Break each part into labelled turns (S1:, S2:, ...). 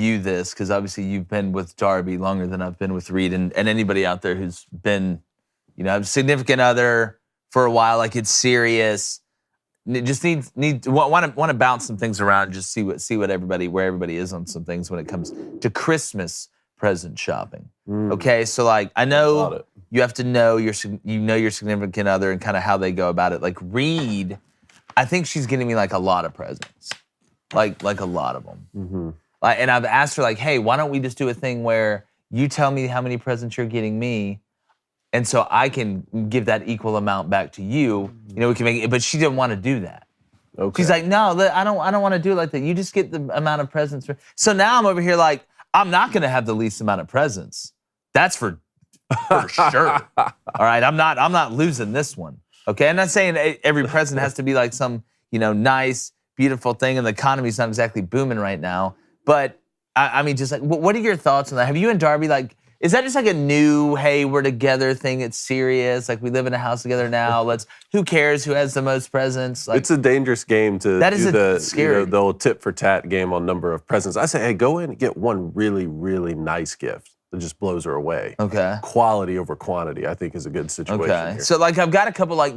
S1: you this because obviously you've been with Darby longer than I've been with Reed, and anybody out there who's been, a significant other for a while, like it's serious. Just want to bounce some things around and just see where everybody is on some things when it comes to Christmas present shopping. Okay, so like I know you have to know your significant other and kind of how they go about it. Like Reed, I think she's getting me like a lot of presents, like a lot of them. Mm-hmm. And I've asked her like, hey, why don't we just do a thing where you tell me how many presents you're getting me, and so I can give that equal amount back to you. We can make it, but she didn't want to do that. Okay. She's like, no, I don't want to do it like that. You just get the amount of presents. So now I'm over here like, I'm not going to have the least amount of presents. That's for sure. All right, I'm not losing this one. Okay, I'm not saying every present has to be like some, nice, beautiful thing, and the economy's not exactly booming right now. But I mean, just like, what are your thoughts on that? Have you and Darby like? Is that just like a new, hey, we're together thing? It's serious. Like we live in a house together now. Who cares who has the most presents? Like,
S2: it's a dangerous game to do
S1: scary.
S2: The old tit for tat game on number of presents. I say, hey, go in and get one really, really nice gift that just blows her away.
S1: Okay.
S2: Quality over quantity, I think, is a good situation.
S1: Okay.
S2: Here.
S1: So like I've got a couple like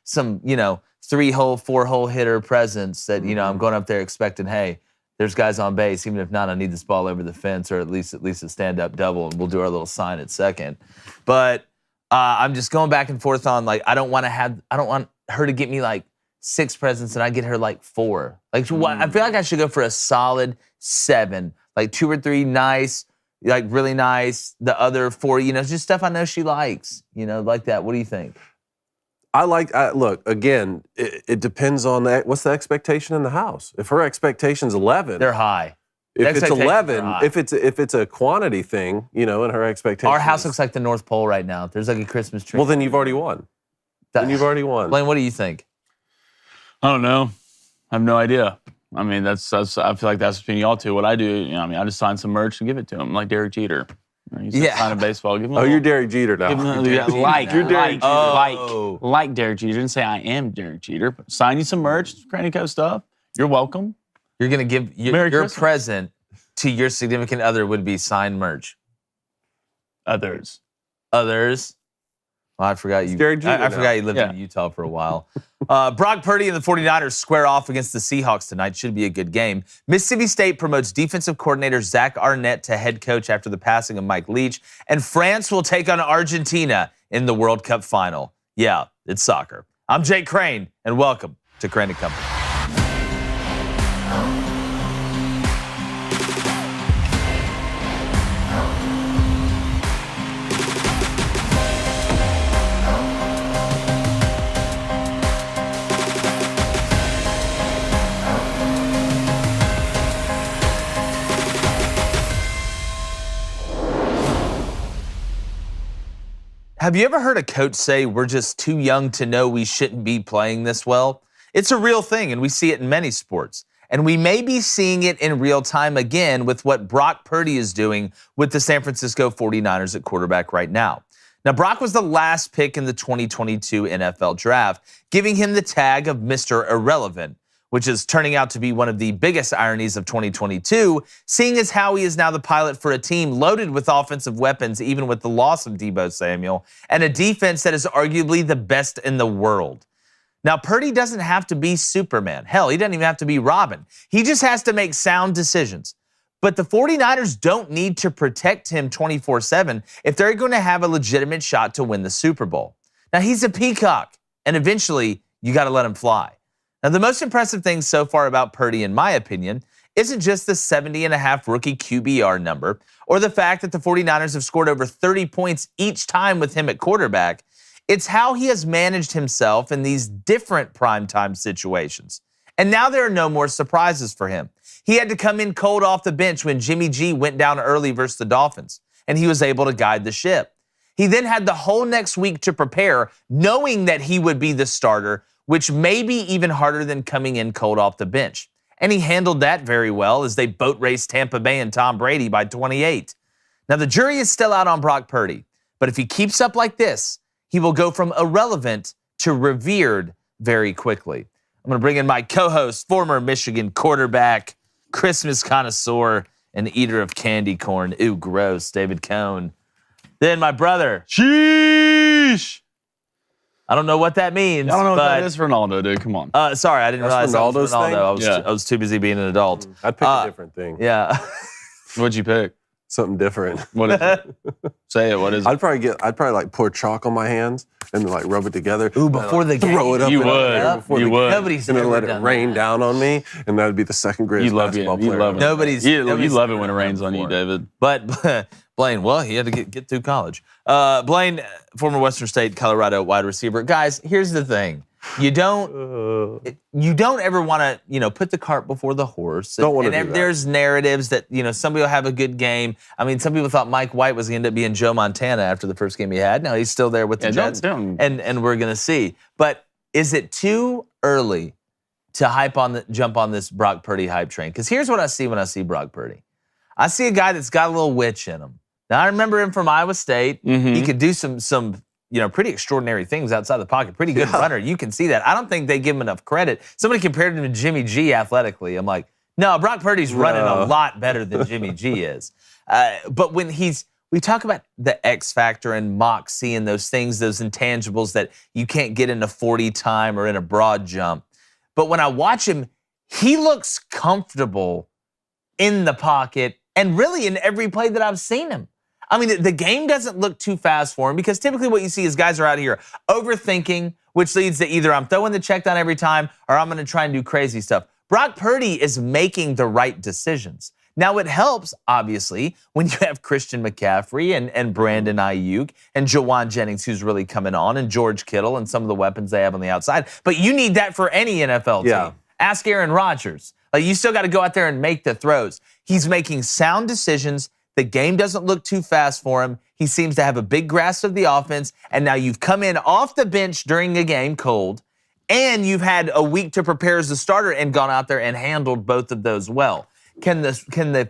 S1: some 3-hole, 4-hole hitter presents that I'm going up there expecting, hey, there's guys on base. Even if not, I need this ball over the fence or at least a stand-up double, and we'll do our little sign at second. But I'm just going back and forth on like I don't want her to get me like 6 presents and I get her like 4. Like I feel like I should go for a solid 7, like 2 or 3 nice, like really nice. The other 4, just stuff I know she likes, like that. What do you think?
S2: Look, again, it depends on that. What's the expectation in the house? If her expectation's 11,
S1: they're high.
S2: If it's 11, if it's a quantity thing, and her expectation.
S1: Our house looks like the North Pole right now. There's like a Christmas tree.
S2: Well, then you've already won.
S1: Blaine, what do you think?
S3: I don't know. I have no idea. I mean, I feel like that's between y'all two. What I do, I just sign some merch and give it to him, like Derek Jeter. Sign a baseball. Give him
S2: you're Derek Jeter now.
S3: You're Derek Jeter. Like Derek Jeter. Didn't say I am Derek Jeter, but sign you some merch, Cranny Co stuff. You're welcome.
S1: You're going to give your present to your significant other would be signed merch.
S3: Others.
S1: Well, I forgot you. I forgot you lived in Utah for a while. Brock Purdy and the 49ers square off against the Seahawks tonight. Should be a good game. Mississippi State promotes defensive coordinator Zach Arnett to head coach after the passing of Mike Leach. And France will take on Argentina in the World Cup final. Yeah, it's soccer. I'm Jake Crane, and welcome to Crane & Company. Have you ever heard a coach say, we're just too young to know we shouldn't be playing this well? It's a real thing, and we see it in many sports. And we may be seeing it in real time again with what Brock Purdy is doing with the San Francisco 49ers at quarterback right now. Now, Brock was the last pick in the 2022 NFL Draft, giving him the tag of Mr. Irrelevant, which is turning out to be one of the biggest ironies of 2022, seeing as how he is now the pilot for a team loaded with offensive weapons, even with the loss of Deebo Samuel, and a defense that is arguably the best in the world. Now, Purdy doesn't have to be Superman. Hell, he doesn't even have to be Robin. He just has to make sound decisions. But the 49ers don't need to protect him 24/7 if they're going to have a legitimate shot to win the Super Bowl. Now, he's a peacock, and eventually you got to let him fly. Now, the most impressive thing so far about Purdy, in my opinion, isn't just the 70.5 rookie QBR number or the fact that the 49ers have scored over 30 points each time with him at quarterback. It's how he has managed himself in these different primetime situations. And now there are no more surprises for him. He had to come in cold off the bench when Jimmy G went down early versus the Dolphins, and he was able to guide the ship. He then had the whole next week to prepare, knowing that he would be the starter, which may be even harder than coming in cold off the bench. And he handled that very well as they boat raced Tampa Bay and Tom Brady by 28. Now, the jury is still out on Brock Purdy, but if he keeps up like this, he will go from irrelevant to revered very quickly. I'm going to bring in my co-host, former Michigan quarterback, Christmas connoisseur, an eater of candy corn. Ooh, gross. David Cohn. Then my brother. Sheesh. I don't know what that means.
S3: I don't know what that is for Ronaldo, dude. Come on.
S1: Sorry, I didn't realize that was
S2: Ronaldo's
S1: Ronaldo.
S2: thing?
S1: I was too busy being an adult.
S2: I'd pick a different thing.
S1: Yeah.
S3: What'd you pick?
S2: Something different.
S3: What is it? Say it. What is it?
S2: I'd probably like pour chalk on my hands and then like rub it together.
S1: Ooh, before the game.
S2: Throw it up.
S3: You
S2: in the
S3: would.
S2: air before
S3: You
S2: the
S3: would.
S1: Nobody's
S2: and then
S1: ever
S2: let it
S1: done
S2: rain
S1: that.
S2: down on me, and that'd be the second greatest
S3: You love
S2: basketball
S3: it. You
S2: player.
S3: love it.
S1: Nobody's
S3: You love it
S1: done
S3: when it
S1: that
S3: rains on you,
S1: before.
S3: David.
S1: But Blaine, well, he had to get through college. Blaine, former Western State, Colorado wide receiver. Guys, here's the thing. You don't ever want to, put the cart before the horse.
S2: Don't want to do that.
S1: There's narratives that, somebody will have a good game. I mean, some people thought Mike White was going to end up being Joe Montana after the first game he had. Now he's still there with the Jets, and we're going to see. But is it too early to jump on this Brock Purdy hype train? Because here's what I see when I see Brock Purdy. I see a guy that's got a little witch in him. Now, I remember him from Iowa State.
S3: Mm-hmm.
S1: He could do some pretty extraordinary things outside the pocket. Pretty good runner. You can see that. I don't think they give him enough credit. Somebody compared him to Jimmy G athletically. I'm like, no, Brock Purdy's running a lot better than Jimmy G is. But when we talk about the X factor and moxie and those things, those intangibles that you can't get in a 40 time or in a broad jump. But when I watch him, he looks comfortable in the pocket and really in every play that I've seen him. I mean, the game doesn't look too fast for him because typically what you see is guys are out here overthinking, which leads to either I'm throwing the check down every time or I'm going to try and do crazy stuff. Brock Purdy is making the right decisions. Now, it helps, obviously, when you have Christian McCaffrey and Brandon Ayuk and Jawan Jennings, who's really coming on, and George Kittle and some of the weapons they have on the outside. But you need that for any NFL team. Ask Aaron Rodgers. You still got to go out there and make the throws. He's making sound decisions. The game doesn't look too fast for him. He seems to have a big grasp of the offense. And now you've come in off the bench during a game cold, and you've had a week to prepare as a starter and gone out there and handled both of those well. Can the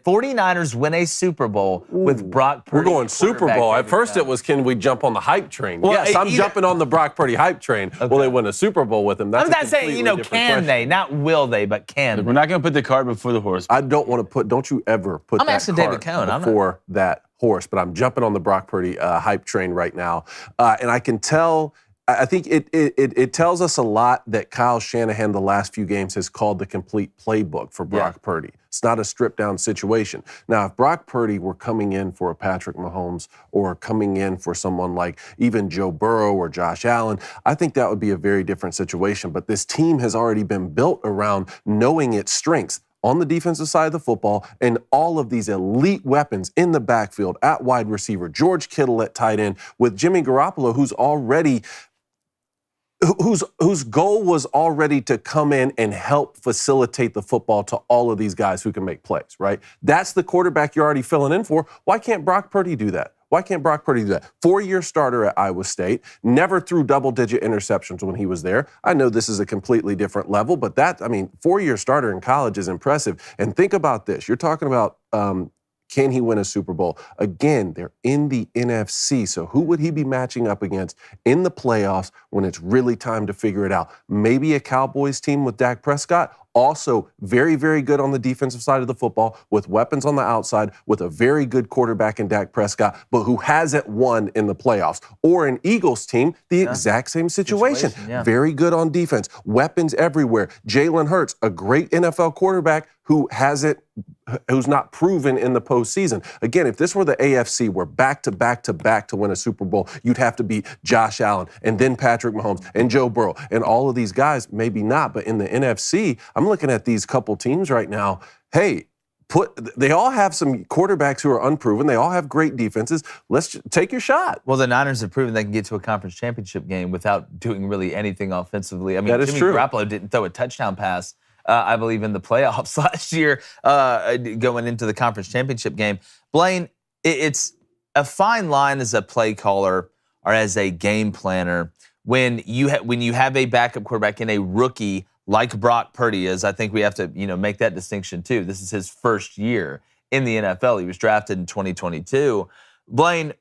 S1: 49ers win a Super Bowl with Brock Purdy?
S2: We're going Super Bowl. At first it was, can we jump on the hype train?
S1: Well,
S2: yes, I'm jumping on the Brock Purdy hype train. Okay. Will they win a Super Bowl with him? That's
S1: I'm not saying, can
S2: question.
S1: they? Not will they, but can they?
S3: We're not going to put the cart before the horse.
S2: I don't want to don't you ever put that
S1: asking
S2: cart
S1: David Cohn.
S2: before that horse, but I'm jumping on the Brock Purdy hype train right now. And I can tell, I think it tells us a lot that Kyle Shanahan the last few games has called the complete playbook for Brock Purdy. It's not a stripped-down situation. Now, if Brock Purdy were coming in for a Patrick Mahomes or coming in for someone like even Joe Burrow or Josh Allen, I think that would be a very different situation. But this team has already been built around knowing its strengths on the defensive side of the football and all of these elite weapons in the backfield at wide receiver, George Kittle at tight end, with Jimmy Garoppolo, whose goal was already to come in and help facilitate the football to all of these guys who can make plays, right? That's the quarterback you're already filling in for. Why can't Brock Purdy do that? Why can't Brock Purdy do that? 4-year starter at Iowa State, never threw double-digit interceptions when he was there. I know this is a completely different level, but 4-year starter in college is impressive. And think about this. You're talking about can he win a Super Bowl? Again, they're in the NFC, so who would he be matching up against in the playoffs when it's really time to figure it out? Maybe a Cowboys team with Dak Prescott, also very, very good on the defensive side of the football, with weapons on the outside, with a very good quarterback in Dak Prescott, but who hasn't won in the playoffs. Or an Eagles team, the exact same situation. Very good on defense, weapons everywhere. Jalen Hurts, a great NFL quarterback who's not proven in the postseason. Again, if this were the AFC, we're back to win a Super Bowl, you'd have to beat Josh Allen and then Patrick Mahomes and Joe Burrow and all of these guys. Maybe not, but in the NFC, I'm looking at these couple teams right now. Hey, they all have some quarterbacks who are unproven. They all have great defenses. Let's take your shot.
S1: Well, the Niners have proven they can get to a conference championship game without doing really anything offensively. I mean,
S2: that is
S1: Jimmy
S2: true.
S1: Garoppolo didn't throw a touchdown pass, I believe, in the playoffs last year going into the conference championship game. Blaine, it's a fine line as a play caller or as a game planner when you have a backup quarterback and a rookie like Brock Purdy is. I think we have to make that distinction too. This is his first year in the NFL. He was drafted in 2022. Blaine,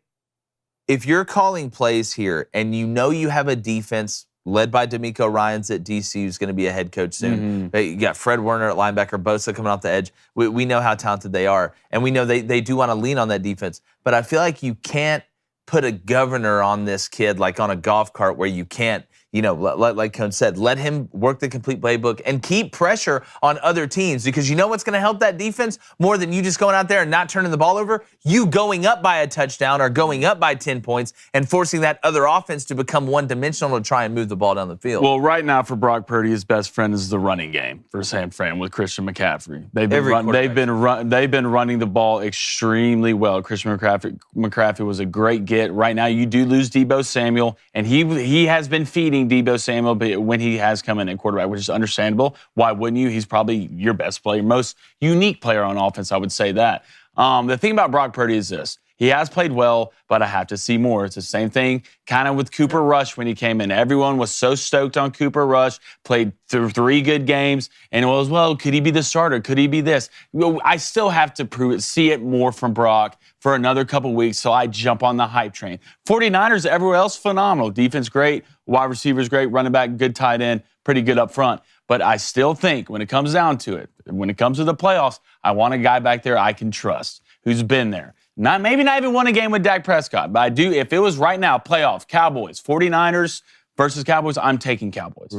S1: if you're calling plays here and you have a defense led by D'Amico Ryans at DC, who's going to be a head coach soon. You got Fred Warner at linebacker, Bosa coming off the edge. We know how talented they are, and we know they do want to lean on that defense. But I feel like you can't put a governor on this kid like on a golf cart where you can't, like Cone said, let him work the complete playbook and keep pressure on other teams, because you know what's going to help that defense more than you just going out there and not turning the ball over? You going up by a touchdown or going up by 10 points and forcing that other offense to become one-dimensional to try and move the ball down the field.
S3: Well, right now for Brock Purdy, his best friend is the running game for San Fran with Christian McCaffrey. They've been running the ball extremely well. Christian McCaffrey was a great get. Right now, you do lose Deebo Samuel, and he has been feeding Deebo Samuel when he has come in at quarterback, which is understandable. Why wouldn't you? He's probably your best player, most unique player on offense, I would say that. The thing about Brock Purdy is this. He has played well, but I have to see more. It's the same thing kind of with Cooper Rush when he came in. Everyone was so stoked on Cooper Rush, played through 3 good games, and it was, well, could he be the starter? Could he be this? I still have to prove it, see it more from Brock for another couple weeks, so I jump on the hype train. 49ers, everywhere else, phenomenal. Defense, great. Wide receivers, great. Running back, good tight end, pretty good up front. But I still think when it comes down to it, when it comes to the playoffs, I want a guy back there I can trust, who's been there. Maybe not even won a game with Dak Prescott, but I do. If it was right now, playoff, Cowboys, 49ers versus Cowboys, I'm taking Cowboys.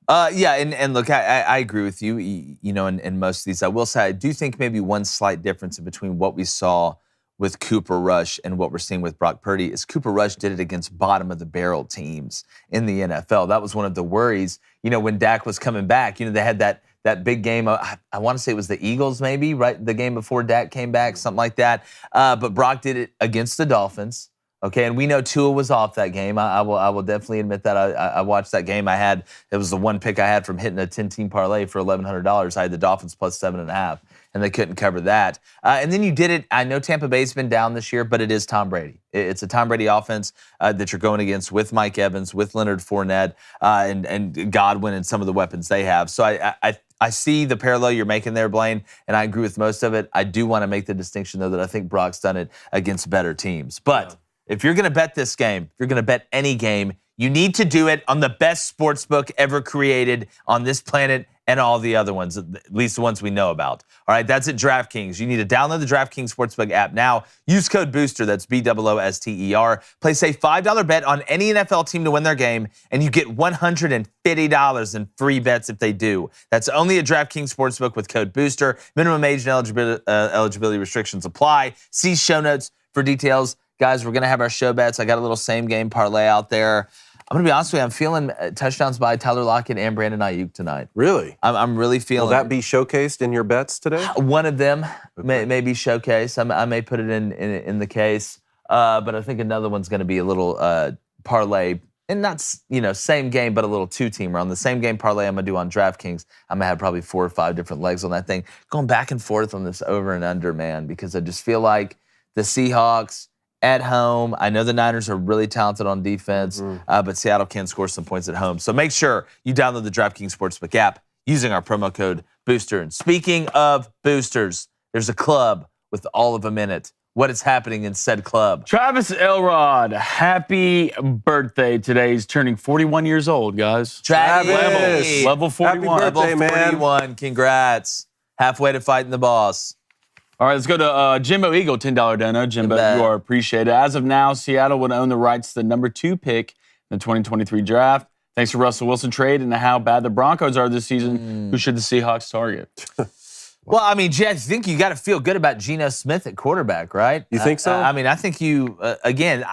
S1: Yeah, and look, I agree with you, in most of these. I will say I do think maybe one slight difference between what we saw with Cooper Rush and what we're seeing with Brock Purdy is Cooper Rush did it against bottom-of-the-barrel teams in the NFL. That was one of the worries, when Dak was coming back. They had that big game. I want to say it was the Eagles, maybe, right? The game before Dak came back, something like that. But Brock did it against the Dolphins. Okay, and we know Tua was off that game. I will definitely admit that. I watched that game. It was the one pick I had from hitting a 10-team parlay for $1,100. I had the Dolphins plus 7.5, and they couldn't cover that. And then you did it. I know Tampa Bay's been down this year, but it is Tom Brady. It's a Tom Brady offense that you're going against with Mike Evans, with Leonard Fournette, and Godwin and some of the weapons they have. So I see the parallel you're making there, Blaine, and I agree with most of it. I do want to make the distinction, though, that I think Brock's done it against better teams. But if you're going to bet this game, if you're going to bet any game, you need to do it on the best sports book ever created on this planet and all the other ones, at least the ones we know about. All right, that's at DraftKings. You need to download the DraftKings Sportsbook app now. Use code BOOSTER, that's BOOSTER. Place a $5 bet on any NFL team to win their game, and you get $150 in free bets if they do. That's only at DraftKings Sportsbook with code BOOSTER. Minimum age and eligibility restrictions apply. See show notes for details. Guys, we're going to have our show bets. I got a little same-game parlay out there. I'm going to be honest with you. I'm feeling touchdowns by Tyler Lockett and Brandon Ayuk tonight.
S2: Really?
S1: I'm really feeling.
S2: Will that be showcased in your bets today?
S1: One of them may be showcased. I may put it in the case. But I think another one's going to be a little parlay. And not, same game, but a little 2-teamer. On the same game parlay I'm going to do on DraftKings, I'm going to have probably 4 or 5 different legs on that thing. Going back and forth on this over and under, man, because I just feel like the Seahawks at home. I know the Niners are really talented on defense, but Seattle can score some points at home. So make sure you download the DraftKings Sportsbook app using our promo code BOOSTER. And speaking of boosters, there's a club with all of them in it. What is happening in said club?
S3: Travis Elrod, happy birthday today. He's turning 41 years old, guys.
S1: Travis.
S3: Level 41.
S2: Happy birthday,
S1: Level 41. Man. Congrats. Halfway to fighting the boss.
S3: All right, let's go to Jimbo Eagle, $10 dono. Jimbo, you are appreciated. As of now, Seattle would own the rights to the number 2 pick in the 2023 draft. Thanks to Russell Wilson trade and how bad the Broncos are this season. Who should the Seahawks target?
S1: Well, I mean, Jed, I think you got to feel good about Geno Smith at quarterback, right?
S2: You think so?
S1: I think you, again,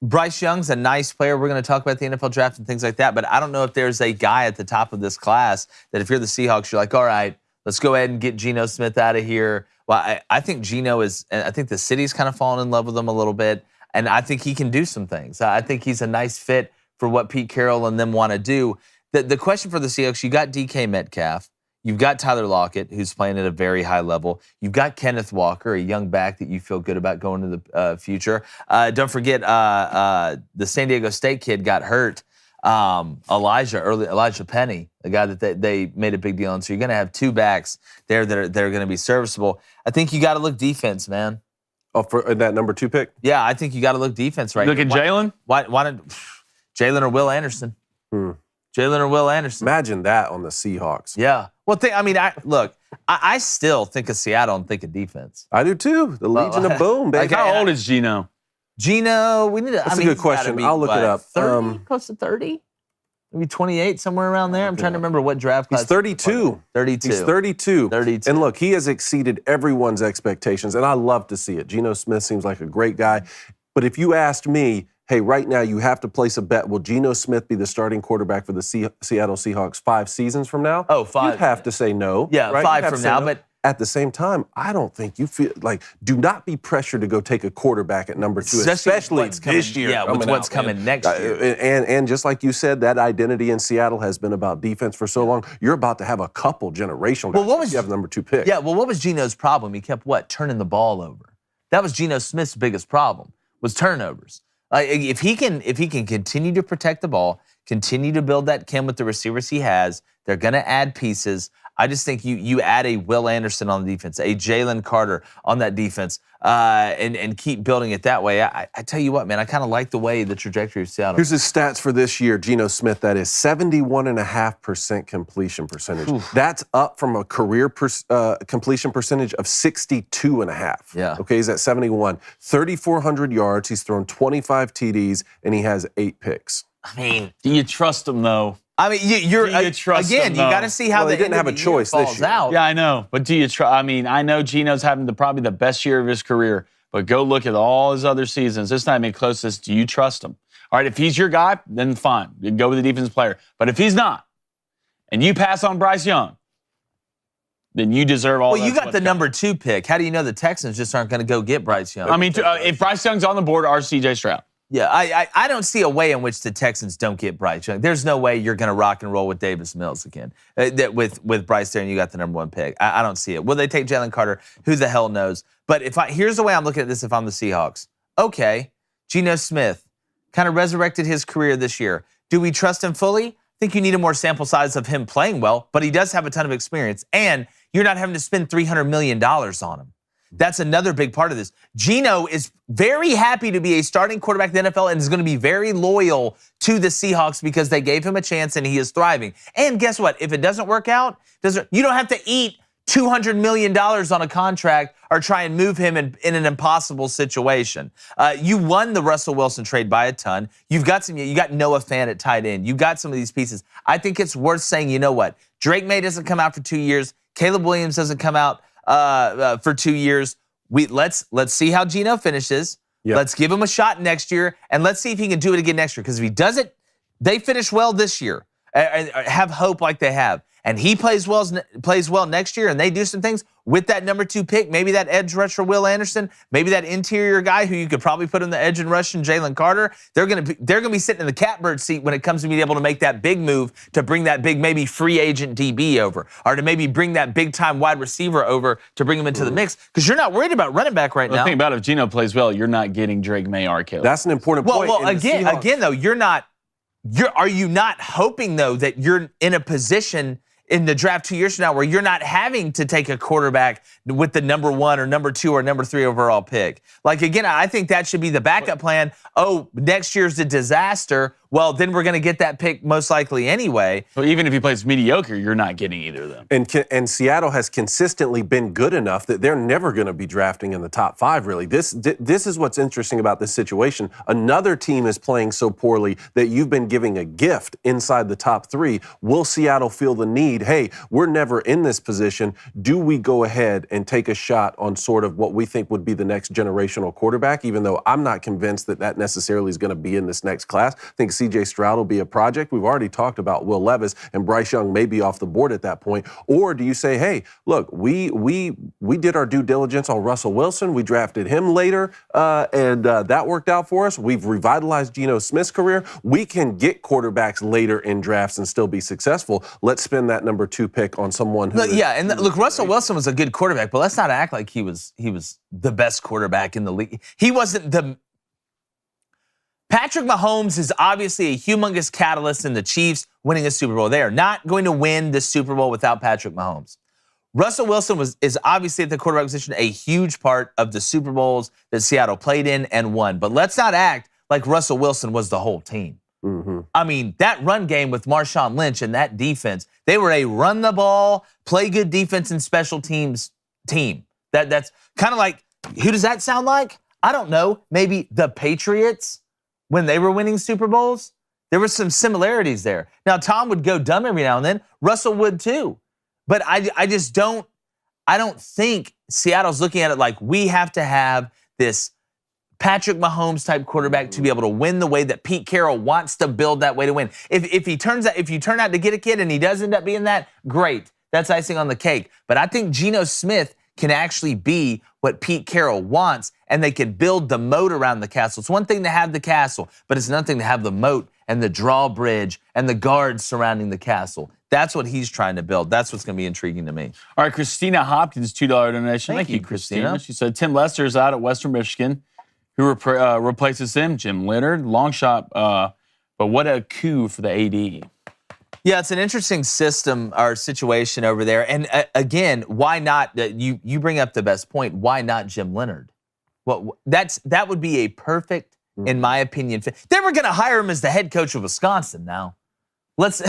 S1: Bryce Young's a nice player. We're going to talk about the NFL draft and things like that, but I don't know if there's a guy at the top of this class that if you're the Seahawks, you're like, all right, let's go ahead and get Geno Smith out of here. Well, I think Geno is, I think the city's kind of fallen in love with him a little bit, and I think he can do some things. I think he's a nice fit for what Pete Carroll and them want to do. The question for the Seahawks, you got DK Metcalf, you've got Tyler Lockett, who's playing at a very high level. You've got Kenneth Walker, a young back that you feel good about going to the future. Don't forget the San Diego State kid got hurt. Elijah Penny, the guy that they made a big deal on. So you're going to have 2 backs there that are going to be serviceable. I think you got to look defense, man.
S2: Oh, for that number 2 pick?
S1: Yeah, I think you got to look defense right
S3: now. Look at Jalen?
S1: Why don't Jalen or Will Anderson? Jalen or Will Anderson.
S2: Imagine that on the Seahawks.
S1: Yeah. Well, I still think of Seattle and think of defense.
S2: I do too. The Legion of Boom, baby.
S3: How old is Geno?
S1: Geno, we need to.
S2: That's a good question. I'll look it up.
S1: 30, close to 30, maybe 28, somewhere around there. I'm trying to remember what draft class.
S2: He's 32.
S1: 32.
S2: He's 32.
S1: 32.
S2: And look, he has exceeded everyone's expectations, and I love to see it. Geno Smith seems like a great guy. But if you asked me, hey, right now you have to place a bet, will Geno Smith be the starting quarterback for the Seattle Seahawks 5 seasons from now?
S1: Oh, 5.
S2: You'd have to say no.
S1: Yeah,
S2: right?
S1: 5 from now, but
S2: at the same time, I don't think you feel like, do not be pressured to go take a quarterback at number 2, especially this year.
S1: Yeah, with what's coming next year.
S2: And just like you said, that identity in Seattle has been about defense for so long. You're about to have a couple generational guys. Well, you have number 2 pick.
S1: Yeah, well, what was Geno's problem? He kept turning the ball over. That was Geno Smith's biggest problem, was turnovers. If he can continue to protect the ball, continue to build that chem with the receivers he has, they're going to add pieces. I just think you add a Will Anderson on the defense, a Jalen Carter on that defense, and keep building it that way. I tell you what, man, I kind of like the way the trajectory of Seattle.
S2: Here's his stats for this year, Geno Smith. That is 71.5% completion percentage. Oof. That's up from a career completion percentage of 62.5.
S1: Yeah.
S2: Okay, he's at 71. 3,400 yards. He's thrown 25 TDs, and he has 8 picks.
S1: I mean,
S3: do you trust him though?
S1: I mean, you got to see how
S2: they didn't have a choice
S1: this year.
S3: Out. Yeah, I know. But do you trust? I mean, I know Geno's having probably the best year of his career, but go look at all his other seasons. It's not even close to this. Do you trust him? All right, if he's your guy, then fine. You go with the defensive player. But if he's not, and you pass on Bryce Young, then you deserve all.
S1: Well, you got the number 2 pick. How do you know the Texans just aren't going to go get Bryce Young?
S3: I mean, if Bryce Young's on the board, or CJ Stroud.
S1: Yeah, I don't see a way in which the Texans don't get Bryce Young. There's no way you're going to rock and roll with Davis Mills again. With Bryce there and you got the number 1 pick. I don't see it. Will they take Jalen Carter? Who the hell knows? But here's the way I'm looking at this if I'm the Seahawks. Okay, Geno Smith kind of resurrected his career this year. Do we trust him fully? I think you need a more sample size of him playing well, but he does have a ton of experience, and you're not having to spend $300 million on him. That's another big part of this. Geno is very happy to be a starting quarterback in the NFL and is going to be very loyal to the Seahawks because they gave him a chance and he is thriving. And guess what? If it doesn't work out, you don't have to eat $200 million on a contract or try and move him in an impossible situation. You won the Russell Wilson trade by a ton. You got Noah Fant at tight end. You got some of these pieces. I think it's worth saying, you know what? Drake May doesn't come out for 2 years. Caleb Williams doesn't come out for 2 years. Let's see how Geno finishes. Yep. Let's give him a shot next year, and let's see if he can do it again next year. Because if he does it, they finish well this year and have hope like they have. And he plays well next year, and they do some things with that number 2 pick. Maybe that edge rusher Will Anderson, maybe that interior guy who you could probably put in the edge and rush in Jalen Carter. They're gonna be sitting in the catbird seat when it comes to being able to make that big move to bring that big maybe free agent DB over, or to maybe bring that big time wide receiver over to bring him into the mix. Because you're not worried about running back right now.
S3: The thing about it, if Geno plays well, you're not getting Drake May or Caleb.
S2: That's an important point.
S1: Well, again though, are you not hoping though that you're in a position in the draft 2 years from now where you're not having to take a quarterback with the number 1 or number 2 or number 3 overall pick? Like, again, I think that should be the backup plan. Oh, next year's a disaster. Well, then we're going to get that pick most likely anyway.
S3: So even if he plays mediocre, you're not getting either of them.
S2: And Seattle has consistently been good enough that they're never going to be drafting in the top 5, really. This is what's interesting about this situation. Another team is playing so poorly that you've been giving a gift inside the top 3. Will Seattle feel the need, hey, we're never in this position. Do we go ahead and take a shot on sort of what we think would be the next generational quarterback, even though I'm not convinced that necessarily is going to be in this next class? I think CJ Stroud will be a project. We've already talked about Will Levis, and Bryce Young may be off the board at that point. Or do you say, hey, look, we did our due diligence on Russell Wilson. We drafted him later, and that worked out for us. We've revitalized Geno Smith's career. We can get quarterbacks later in drafts and still be successful. Let's spend that number 2 pick on someone who
S1: look, Russell Wilson was a good quarterback, but let's not act like he was the best quarterback in the league. He wasn't the Patrick Mahomes is obviously a humongous catalyst in the Chiefs winning a Super Bowl. They are not going to win the Super Bowl without Patrick Mahomes. Russell Wilson is obviously at the quarterback position a huge part of the Super Bowls that Seattle played in and won. But let's not act like Russell Wilson was the whole team. I mean, that run game with Marshawn Lynch and that defense, they were a run the ball, play good defense and special teams team. That's kind of like, who does that sound like? I don't know. Maybe the Patriots when they were winning Super Bowls. There were some similarities there. Now, Tom would go dumb every now and then. Russell would too. But I just don't think Seattle's looking at it like we have to have this Patrick Mahomes type quarterback to be able to win the way that Pete Carroll wants to build that way to win. If you turn out to get a kid and he does end up being that, great. That's icing on the cake. But I think Geno Smith can actually be what Pete Carroll wants, and they can build the moat around the castle. It's one thing to have the castle, but it's another thing to have the moat and the drawbridge and the guards surrounding the castle. That's what he's trying to build. That's what's going to be intriguing to me.
S3: All right, Christina Hopkins, $2 donation. Thank you, Christina. She said, Tim Lester is out at Western Michigan. Who replaces him? Jim Leonard. Long shot, but what a coup for the AD.
S1: Yeah, it's an interesting system or situation over there. And again, why not? You bring up the best point. Why not Jim Leonard? Well, that would be a perfect, in my opinion, fit. They were going to hire him as the head coach of Wisconsin now. Let's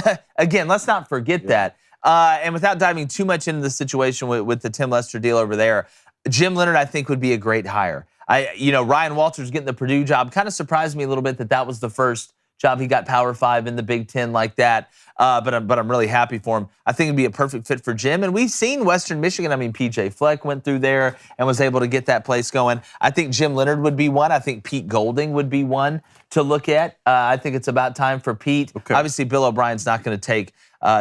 S1: not forget that. And without diving too much into the situation with the Tim Lester deal over there, Jim Leonard, I think, would be a great hire. Ryan Walters getting the Purdue job kind of surprised me a little bit that was the first job he got Power 5 in the Big Ten like that. But I'm really happy for him. I think it'd be a perfect fit for Jim. And we've seen Western Michigan. I mean, PJ Fleck went through there and was able to get that place going. I think Jim Leonard would be one. I think Pete Golding would be one to look at. I think it's about time for Pete. Okay. Obviously, Bill O'Brien's not going to take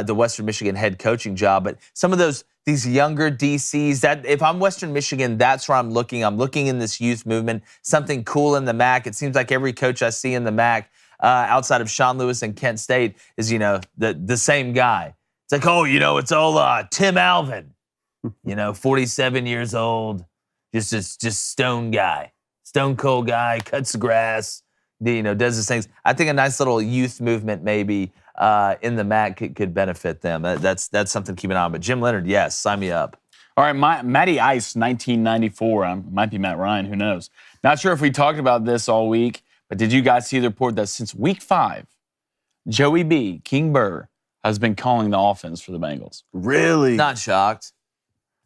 S1: the Western Michigan head coaching job, but some of these younger DCs, that if I'm Western Michigan, that's where I'm looking. I'm looking in this youth movement, something cool in the MAC. It seems like every coach I see in the MAC, outside of Sean Lewis and Kent State, is the same guy. It's like, it's all Tim Alvin, 47 years old, just stone cold guy, cuts the grass, does his things. I think a nice little youth movement maybe in the MAC could benefit them. That's something to keep an eye on. But Jim Leonard, yes, sign me up.
S3: All right, Matty Ice, 1994. Might be Matt Ryan, who knows? Not sure if we talked about this all week, but did you guys see the report that since week 5, Joey B, King Burr, has been calling the offense for the Bengals?
S2: Really?
S1: Not shocked.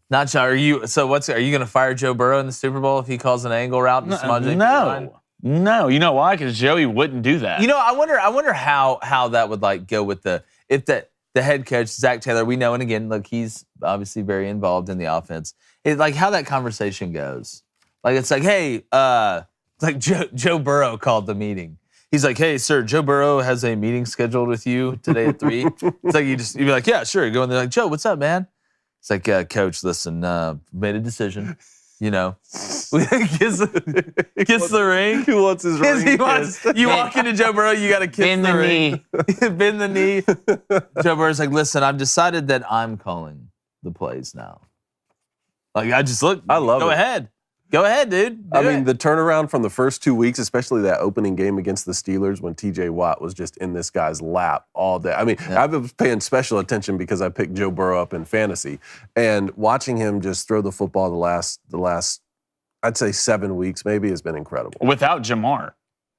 S1: Not shocked. Are you going to fire Joe Burrow in the Super Bowl if he calls an angle route?
S3: No. You know why? Because Joey wouldn't do that.
S1: I wonder how that would go with the head coach, Zach Taylor. We know, and again, look, he's obviously very involved in the offense. It's like how that conversation goes. Like it's like, hey, like Joe Burrow called the meeting. He's like, hey, sir, Joe Burrow has a meeting scheduled with you today at 3. It's like you'd be like, yeah, sure. Go in there like, Joe, what's up, man? It's like, Coach, listen, made a decision. Kiss the ring.
S2: He wants his ring.
S1: You walk into Joe Burrow, you got to kiss the ring. Bend the knee. Joe Burrow's like, listen, I've decided that I'm calling the plays now. Like, I love it. Go ahead, dude. Do it.
S2: The turnaround from the first 2 weeks, especially that opening game against the Steelers when TJ Watt was just in this guy's lap all day. I've been paying special attention because I picked Joe Burrow up in fantasy, and watching him just throw the football the last I'd say 7 weeks maybe has been incredible.
S3: Without Jamar.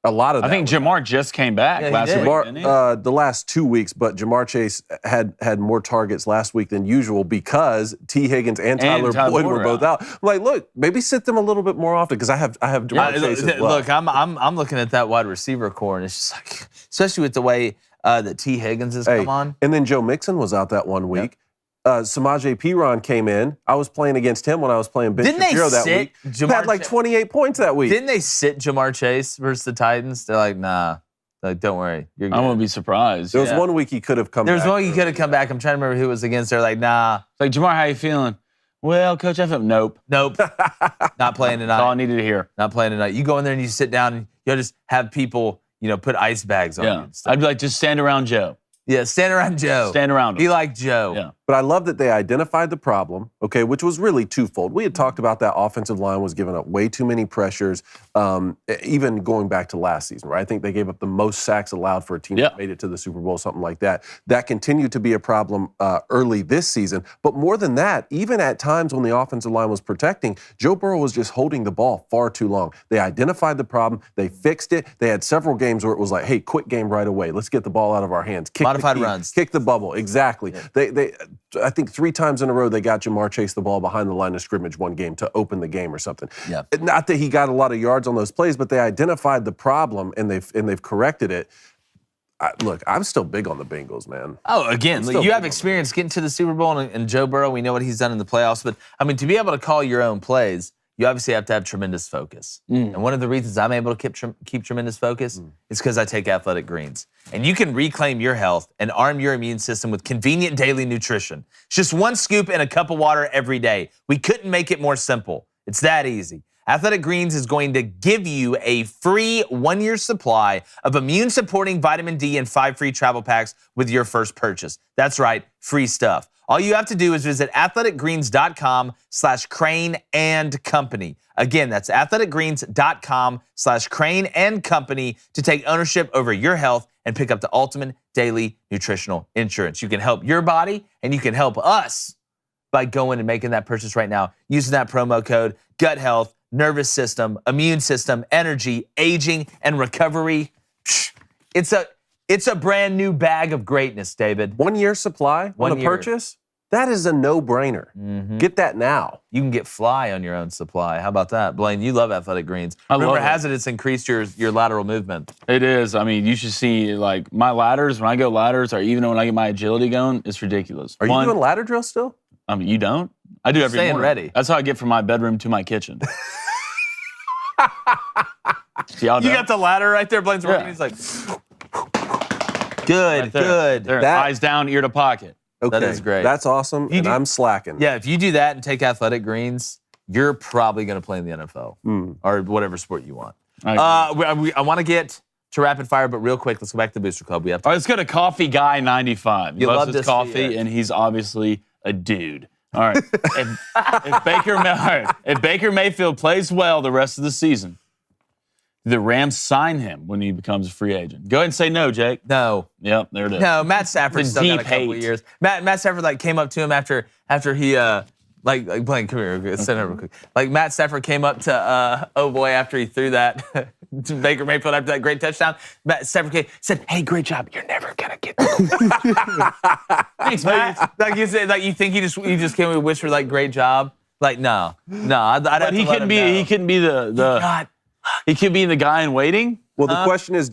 S2: A lot of that.
S3: I think Jamar just came back last week, didn't he?
S2: The last 2 weeks, but Jamar Chase had more targets last week than usual because T. Higgins and Tyler Boyd were both out. I'm like, look, maybe sit them a little bit more often because I have Jamar Chase as well.
S1: Look, I'm looking at that wide receiver core, and it's just like, especially with the way that T. Higgins has come on.
S2: And then Joe Mixon was out that 1 week. Yep. Samaje Perine came in. I was playing against him when I was playing Ben Shapiro that week. He had like 28 points that week.
S1: Didn't they sit Jamar Chase versus the Titans? They're like, nah. Like, don't worry. You're good.
S3: I won't be surprised.
S2: There was 1 week he could have come back.
S1: There was 1 week he could have come back. I'm trying to remember who it was against. They're like, nah.
S3: Like, Jamar, how you feeling? Well, Coach, I felt nope.
S1: Not playing tonight.
S3: That's all I needed to hear.
S1: Not playing tonight. You go in there and you sit down and you'll just have people, put ice bags on you.
S3: I'd be like, just stand around Joe.
S1: Yeah, stand around Joe.
S3: Stand around him.
S1: Be like Joe.
S3: Yeah.
S2: But I love that they identified the problem, okay, which was really twofold. We had talked about that offensive line was giving up way too many pressures, even going back to last season, right? I think they gave up the most sacks allowed for a team that made it to the Super Bowl, something like that. That continued to be a problem early this season. But more than that, even at times when the offensive line was protecting, Joe Burrow was just holding the ball far too long. They identified the problem. They fixed it. They had several games where it was like, hey, quick game right away. Let's get the ball out of our hands. Kick
S1: Modified runs.
S2: Kick the bubble. Exactly. Yeah. I think 3 times in a row they got Jamar Chase the ball behind the line of scrimmage one game to open the game or something.
S1: Yeah.
S2: Not that he got a lot of yards on those plays, but they identified the problem and they've corrected it. Look, I'm still big on the Bengals, man.
S1: Oh, again, you have experience getting to the Super Bowl, and Joe Burrow, we know what he's done in the playoffs. But, I mean, to be able to call your own plays, you obviously have to have tremendous focus. And one of the reasons I'm able to keep tremendous focus is because I take Athletic Greens. And you can reclaim your health and arm your immune system with convenient daily nutrition. It's just 1 scoop in a cup of water every day. We couldn't make it more simple. It's that easy. Athletic Greens is going to give you a free 1-year supply of immune-supporting vitamin D and 5 free travel packs with your first purchase. That's right, free stuff. All you have to do is visit athleticgreens.com/Crane&Company. Again, that's athleticgreens.com/Crane&Company to take ownership over your health and pick up the ultimate daily nutritional insurance. You can help your body and you can help us by going and making that purchase right now using that promo code gut health, nervous system, immune system, energy, aging, and recovery. It's a brand new bag of greatness, David.
S2: 1-year supply on a purchase? That is a no-brainer. Get that now.
S1: You can get fly on your own supply. How about that? Blaine, you love Athletic Greens. Rumor has it it's increased your lateral movement.
S3: It is. I mean, you should see, like, my ladders, when I go ladders, or even when I get my agility going, it's ridiculous.
S2: Are you doing ladder drills still?
S3: I mean, you don't? I do every morning.
S1: Ready.
S3: That's how I get from my bedroom to my kitchen.
S1: You got the ladder right there. Blaine's working. He's like, good,
S3: right there.
S1: good.
S3: There. Eyes down, ear to pocket.
S2: Okay,
S1: that is great.
S2: That's awesome, and I'm slacking.
S1: Yeah, if you do that and take Athletic Greens, you're probably going to play in the NFL or whatever sport you want. I want to get to rapid fire, but real quick, let's go back to the Booster Club. We have to.
S3: All right, let's go to Coffee Guy 95. He loves his
S1: this
S3: coffee, and he's obviously a dude. All right. If Baker Mayfield plays well the rest of the season, the Rams sign him when he becomes a free agent. Go ahead and say no, Jake.
S1: No.
S3: Yep, there it is.
S1: No, Matt Stafford still got a couple of years. Matt Stafford came up to him after he like Blaine, come here, sit down real quick. Like Matt Stafford came up to after he threw that to Baker Mayfield after that great touchdown. Matt Stafford said, "Hey, great job. You're never gonna get that." Thanks, Matt. Like you said, like you think he just came with a whisper like great job. Like no. But
S3: he couldn't be he could be the guy in waiting.
S2: Well, the question is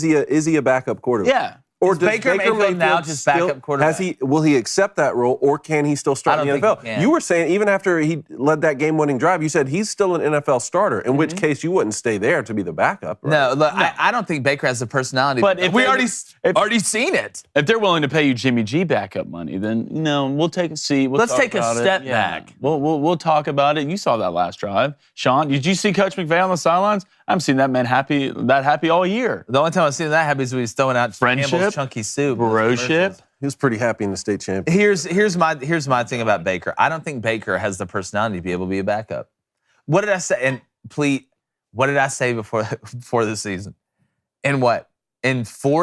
S2: he a backup quarterback?
S3: Yeah.
S2: Or
S1: does Baker Mayfield now just backup quarterback?
S2: Will he accept that role, or can he still start in the NFL? You were saying even after he led that game-winning drive, you said he's still an NFL starter. In which case, you wouldn't stay there to be the backup. Right?
S1: No, look, I don't think Baker has the personality.
S3: But if
S1: we already seen it.
S3: If they're willing to pay you Jimmy G backup money, then we'll take a seat.
S1: Let's take a step back.
S3: We'll talk about it. You saw that last drive, Sean. Did you see Coach McVay on the sidelines? I haven't seen that man happy all year.
S1: The only time I've seen that happy is when he's throwing out Campbell's chunky soup.
S3: Broship.
S2: He was pretty happy in the state championship.
S1: Here's my thing about Baker. I don't think Baker has the personality to be able to be a backup. What did I say? And please, what did I say before the season? In 4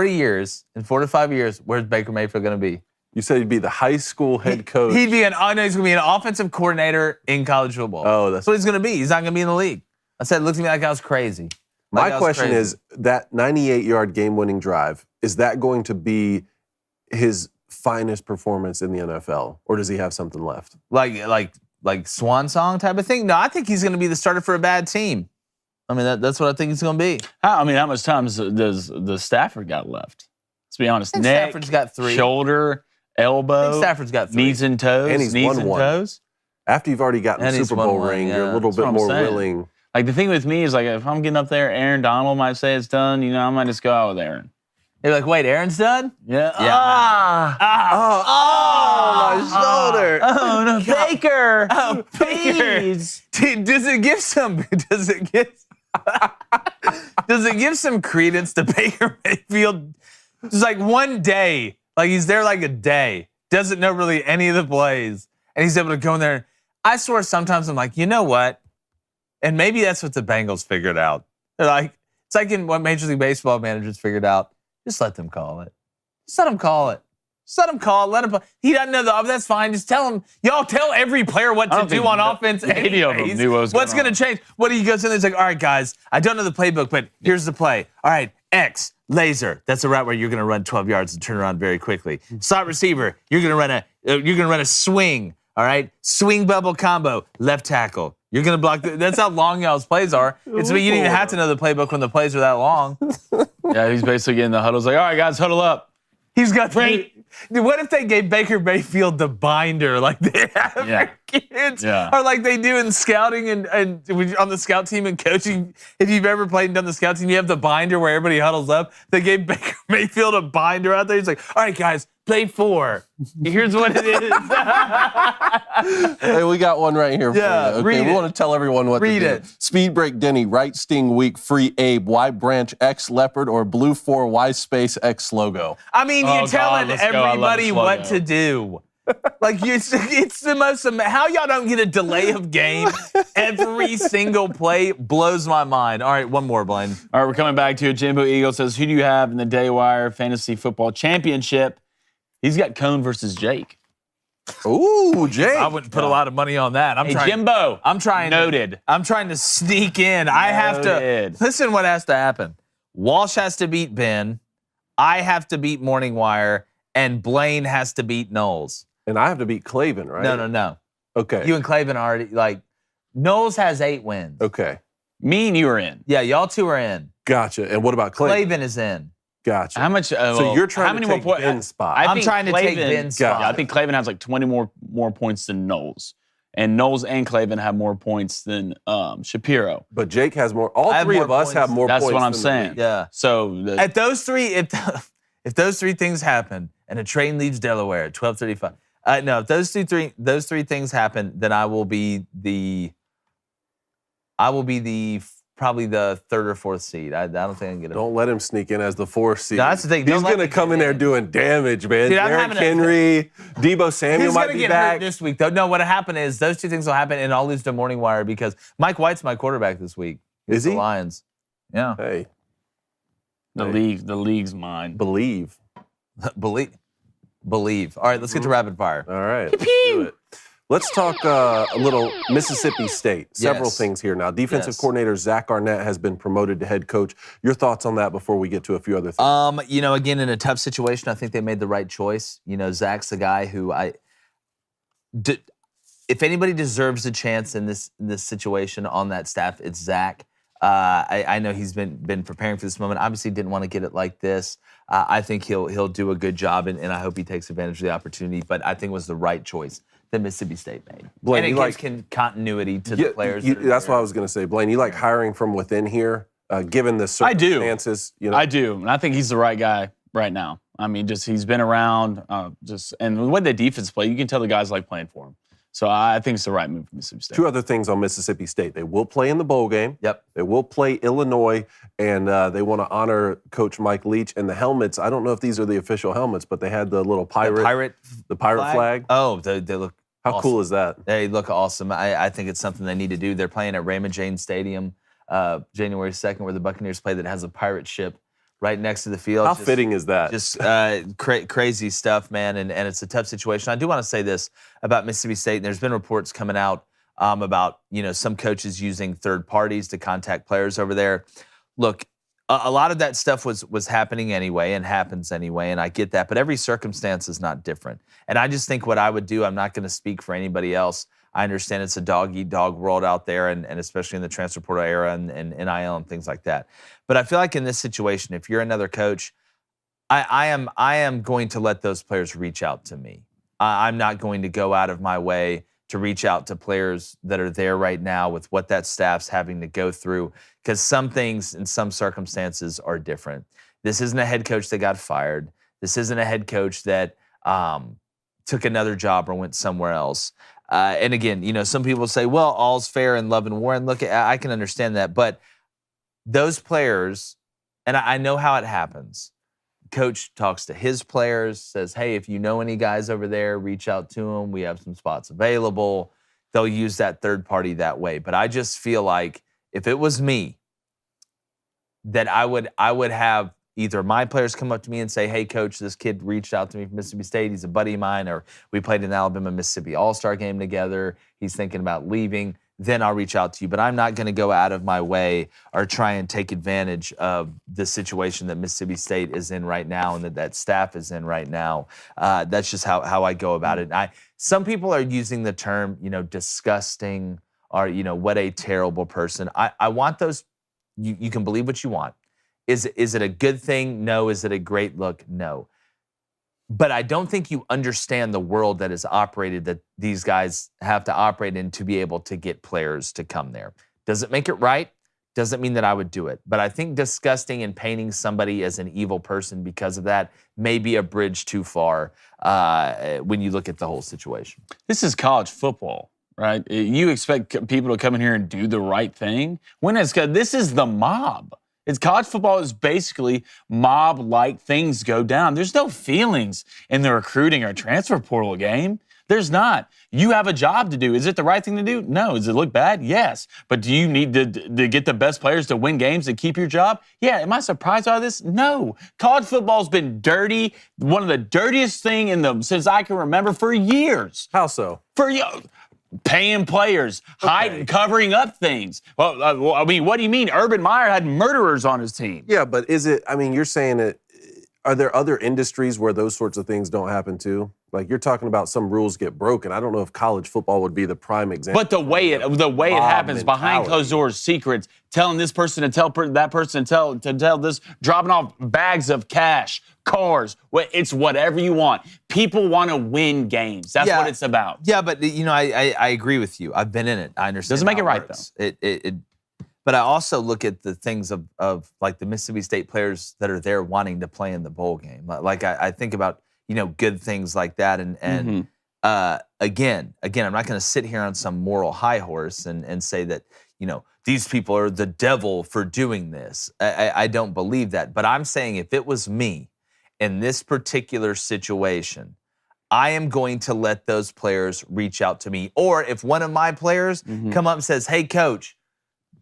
S1: to 5 years, where's Baker Mayfield going to be?
S2: You said he'd be the high school head coach.
S1: He's going to be an offensive coordinator in college football.
S2: Oh,
S1: that's what he's going to be. He's not going to be in the league. I said, it looked to me like I was crazy.
S2: My question is, that 98-yard game-winning drive, is that going to be his finest performance in the NFL, or does he have something left?
S1: Like swan song type of thing? No, I think he's going to be the starter for a bad team. I mean, that's what I think he's going to be.
S3: How much time does the Stafford got left? Let's be honest. Neck,
S1: Stafford's got 3.
S3: Shoulder, elbow.
S1: Stafford's got 3.
S3: Knees and toes.
S2: And he's won one.
S3: Toes.
S2: After you've already gotten the Super Bowl ring, you're a little bit more willing.
S3: Like, the thing with me is, like, if I'm getting up there, Aaron Donald might say it's done. I might just go out with Aaron.
S1: You're like, wait, Aaron's done?
S3: Yeah.
S2: My shoulder.
S3: Oh, no, Baker.
S1: Oh,
S3: please.
S1: Dude, does it give some credence to Baker Mayfield? Just like one day. Like, he's there like a day. doesn't know really any of the plays, and he's able to go in there. I swear sometimes I'm like, you know what? And maybe that's what the Bengals figured out. They're like, it's like in what Major League Baseball managers figured out. Just let them call it. Just let them call it. Just let him call it. Let him. He doesn't know that's fine. Just tell him. Y'all tell every player what to do on offense.
S3: Any of them knew what was
S1: what's going to change. What he goes in there, he's like, all right, guys, I don't know the playbook, but here's the play. All right, X, laser. That's a route where you're going to run 12 yards and turn around very quickly. Slot receiver, you're going to run a swing. All right, swing bubble combo, left tackle. You're going to block. That's how long y'all's plays are. You didn't even have to know the playbook when the plays are that long.
S3: Yeah, he's basically getting the huddle. He's like, all right, guys, huddle up.
S1: He's got what if they gave Baker Mayfield the binder like they have for kids?
S3: Yeah.
S1: Or like they do in scouting and on the scout team and coaching. If you've ever played and done the scout team, you have the binder where everybody huddles up. They gave Baker Mayfield a binder out there. He's like, all right, guys, play 4. Here's what it is.
S2: Hey, we got one right here for you. Okay,
S1: read
S2: we
S1: it.
S2: want to tell everyone what
S1: Read
S2: to do.
S1: it.
S2: Speed break Denny, right sting weak, free Abe, Y branch X leopard, or blue 4 Y space X logo.
S1: I mean, you're telling
S3: let's go. I love
S1: everybody
S3: this
S1: what
S3: logo.
S1: to do. Like, it's the most, how y'all don't get a delay of game every single play blows my mind. All right, one more, Blaine.
S3: All right, we're coming back to it. Jimbo Eagle says, who do you have in the Daywire Fantasy Football Championship? He's got Cone versus Jake.
S2: Ooh, Jake.
S1: I wouldn't put a lot of money on that.
S3: Jimbo.
S1: I'm trying to sneak in. I have to listen. What has to happen? Walsh has to beat Ben. I have to beat Morning Wire, and Blaine has to beat Knowles.
S2: And I have to beat Clavin, right?
S1: No.
S2: Okay.
S1: You and Clavin already Knowles has 8 wins.
S2: Okay.
S3: Me and you are in.
S1: Yeah, y'all 2 are in.
S2: Gotcha. And what about Clavin?
S1: Clavin is in.
S2: Gotcha.
S3: How much?
S2: So you're trying to take Ben's spot.
S1: I'm trying to take Ben's spot.
S3: Yeah, I think Clavin has like 20 more points than Knowles. And Knowles and Clavin have more points than Shapiro.
S2: But Jake has more. All 3 of us have more points.
S3: That's what I'm
S2: than
S3: saying.
S1: Yeah.
S3: So
S1: at those 3, if those 3 things happen and a train leaves Delaware at 12:35. No, if those three things happen, then I will be probably the 3rd or 4th seed. I don't think I can get it.
S2: Don't let him sneak in as the 4th seed.
S1: No, that's the thing.
S2: He's going to come in there doing damage, man.
S1: Dude,
S2: Derrick Henry, Debo Samuel might be
S1: get
S2: back.
S1: hurt this week, though. No, what happened is those 2 things will happen, and I'll lose to Morning Wire because Mike White's my quarterback this week.
S2: Is he?
S1: The Lions. Yeah.
S2: Hey.
S3: the league's mine.
S2: Believe.
S1: Believe. All right, let's get to rapid fire.
S2: All right. Let's do it. Let's talk a little Mississippi State. Several things here now. Defensive coordinator Zach Arnett has been promoted to head coach. Your thoughts on that before we get to a few other things?
S1: Again, in a tough situation, I think they made the right choice. Zach's the guy who if anybody deserves a chance in this situation on that staff, it's Zach. I know he's been preparing for this moment. Obviously, didn't want to get it like this. I think he'll do a good job, and I hope he takes advantage of the opportunity. But I think it was the right choice that Mississippi State made.
S2: Blaine,
S1: and it gives continuity to the players.
S2: That's what I was going to say. Blaine, you like hiring from within here, given the circumstances?
S3: I do. And I think he's the right guy right now. I mean, he's been around, and the way the defense play, you can tell the guys like playing for him. So I think it's the right move for Mississippi State.
S2: 2 other things on Mississippi State. They will play in the bowl game.
S1: Yep.
S2: They will play Illinois, and they want to honor Coach Mike Leach. And the helmets, I don't know if these are the official helmets, but they had the little pirate flag.
S1: Oh, they look
S2: How
S1: awesome.
S2: cool is that?
S1: They look awesome. I think it's something they need to do. They're playing at Raymond James Stadium January 2nd, where the Buccaneers play, that has a pirate ship right next to the field.
S2: How fitting is that?
S1: Just crazy stuff, man, and it's a tough situation. I do want to say this about Mississippi State, and there's been reports coming out about some coaches using third parties to contact players over there. Look, a lot of that stuff was happening anyway and happens anyway, and I get that, but every circumstance is not different. And I just think what I would do, I'm not going to speak for anybody else. I understand it's a dog-eat-dog world out there, and especially in the transfer portal era and NIL and things like that. But I feel like in this situation, if you're another coach, I am going to let those players reach out to me. I'm not going to go out of my way to reach out to players that are there right now with what that staff's having to go through, because some things in some circumstances are different. This isn't a head coach that got fired. This isn't a head coach that took another job or went somewhere else. And again, some people say, well, all's fair in love and war. And look, I can understand that. But those players, and I know how it happens, Coach talks to his players, says, hey, if you know any guys over there, reach out to them. We have some spots available. They'll use that third party that way. But I just feel like if it was me, that I would have either my players come up to me and say, hey, coach, this kid reached out to me from Mississippi State. He's a buddy of mine, or we played in the Alabama-Mississippi All-Star game together. He's thinking about leaving. Then I'll reach out to you. But I'm not going to go out of my way or try and take advantage of the situation that Mississippi State is in right now and that staff is in right now. That's just how I go about it. Some people are using the term, disgusting or, what a terrible person. I want those. You can believe what you want. Is it a good thing? No. Is it a great look? No. But I don't think you understand the world that is operated, that these guys have to operate in to be able to get players to come there. Does it make it right? Doesn't mean that I would do it. But I think disgusting and painting somebody as an evil person because of that may be a bridge too far when you look at the whole situation.
S3: This is college football, right? You expect people to come in here and do the right thing? This is the mob. College football is basically mob-like things go down. There's no feelings in the recruiting or transfer portal game. There's not. You have a job to do. Is it the right thing to do? No. Does it look bad? Yes. But do you need to get the best players to win games to keep your job? Yeah. Am I surprised by this? No. College football's been dirty, one of the dirtiest things since I can remember for years.
S2: How so?
S3: Paying players, hiding, covering up things. Well, what do you mean? Urban Meyer had murderers on his team.
S2: Yeah, but you're saying that, are there other industries where those sorts of things don't happen too? Like, you're talking about some rules get broken. I don't know if college football would be the prime example.
S3: But the way it happens, behind closed doors, secrets, telling this person to tell that person to tell this, dropping off bags of cash, cars. It's whatever you want. People want to win games. That's what it's about.
S1: Yeah, but I agree with you. I've been in it. I understand.
S3: Doesn't make it right
S1: works. Though. But I also look at the things of like the Mississippi State players that are there wanting to play in the bowl game. Like I think about good things like that. And again, I'm not going to sit here on some moral high horse and say that these people are the devil for doing this. I don't believe that. But I'm saying if it was me in this particular situation, I am going to let those players reach out to me. Or if one of my players come up and says, hey, coach,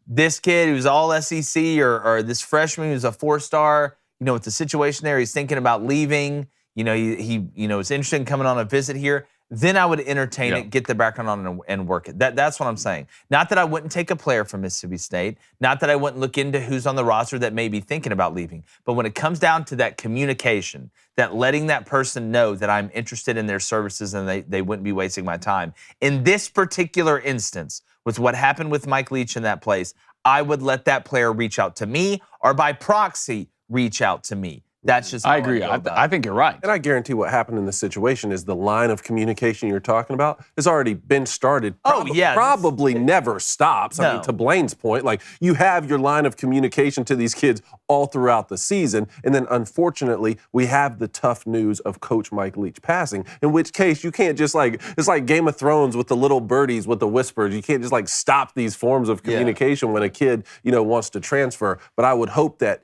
S1: this kid who's all SEC or this freshman who's a 4-star, with the situation there, he's thinking about leaving, he is interested in coming on a visit here, then I would entertain it, get the background on and work it. That's what I'm saying. Not that I wouldn't take a player from Mississippi State, not that I wouldn't look into who's on the roster that may be thinking about leaving, but when it comes down to that communication, that letting that person know that I'm interested in their services and they wouldn't be wasting my time. In this particular instance, with what happened with Mike Leach in that place, I would let that player reach out to me or by proxy reach out to me. That's just how
S3: I agree. I think you're right.
S2: And I guarantee what happened in this situation is the line of communication you're talking about has already been started. Probably never stops.
S1: No.
S2: I mean, to Blaine's point, like, you have your line of communication to these kids all throughout the season. And then, unfortunately, we have the tough news of Coach Mike Leach passing, in which case you can't just it's like Game of Thrones with the little birdies, with the whispers. You can't just stop these forms of communication when a kid, wants to transfer. But I would hope that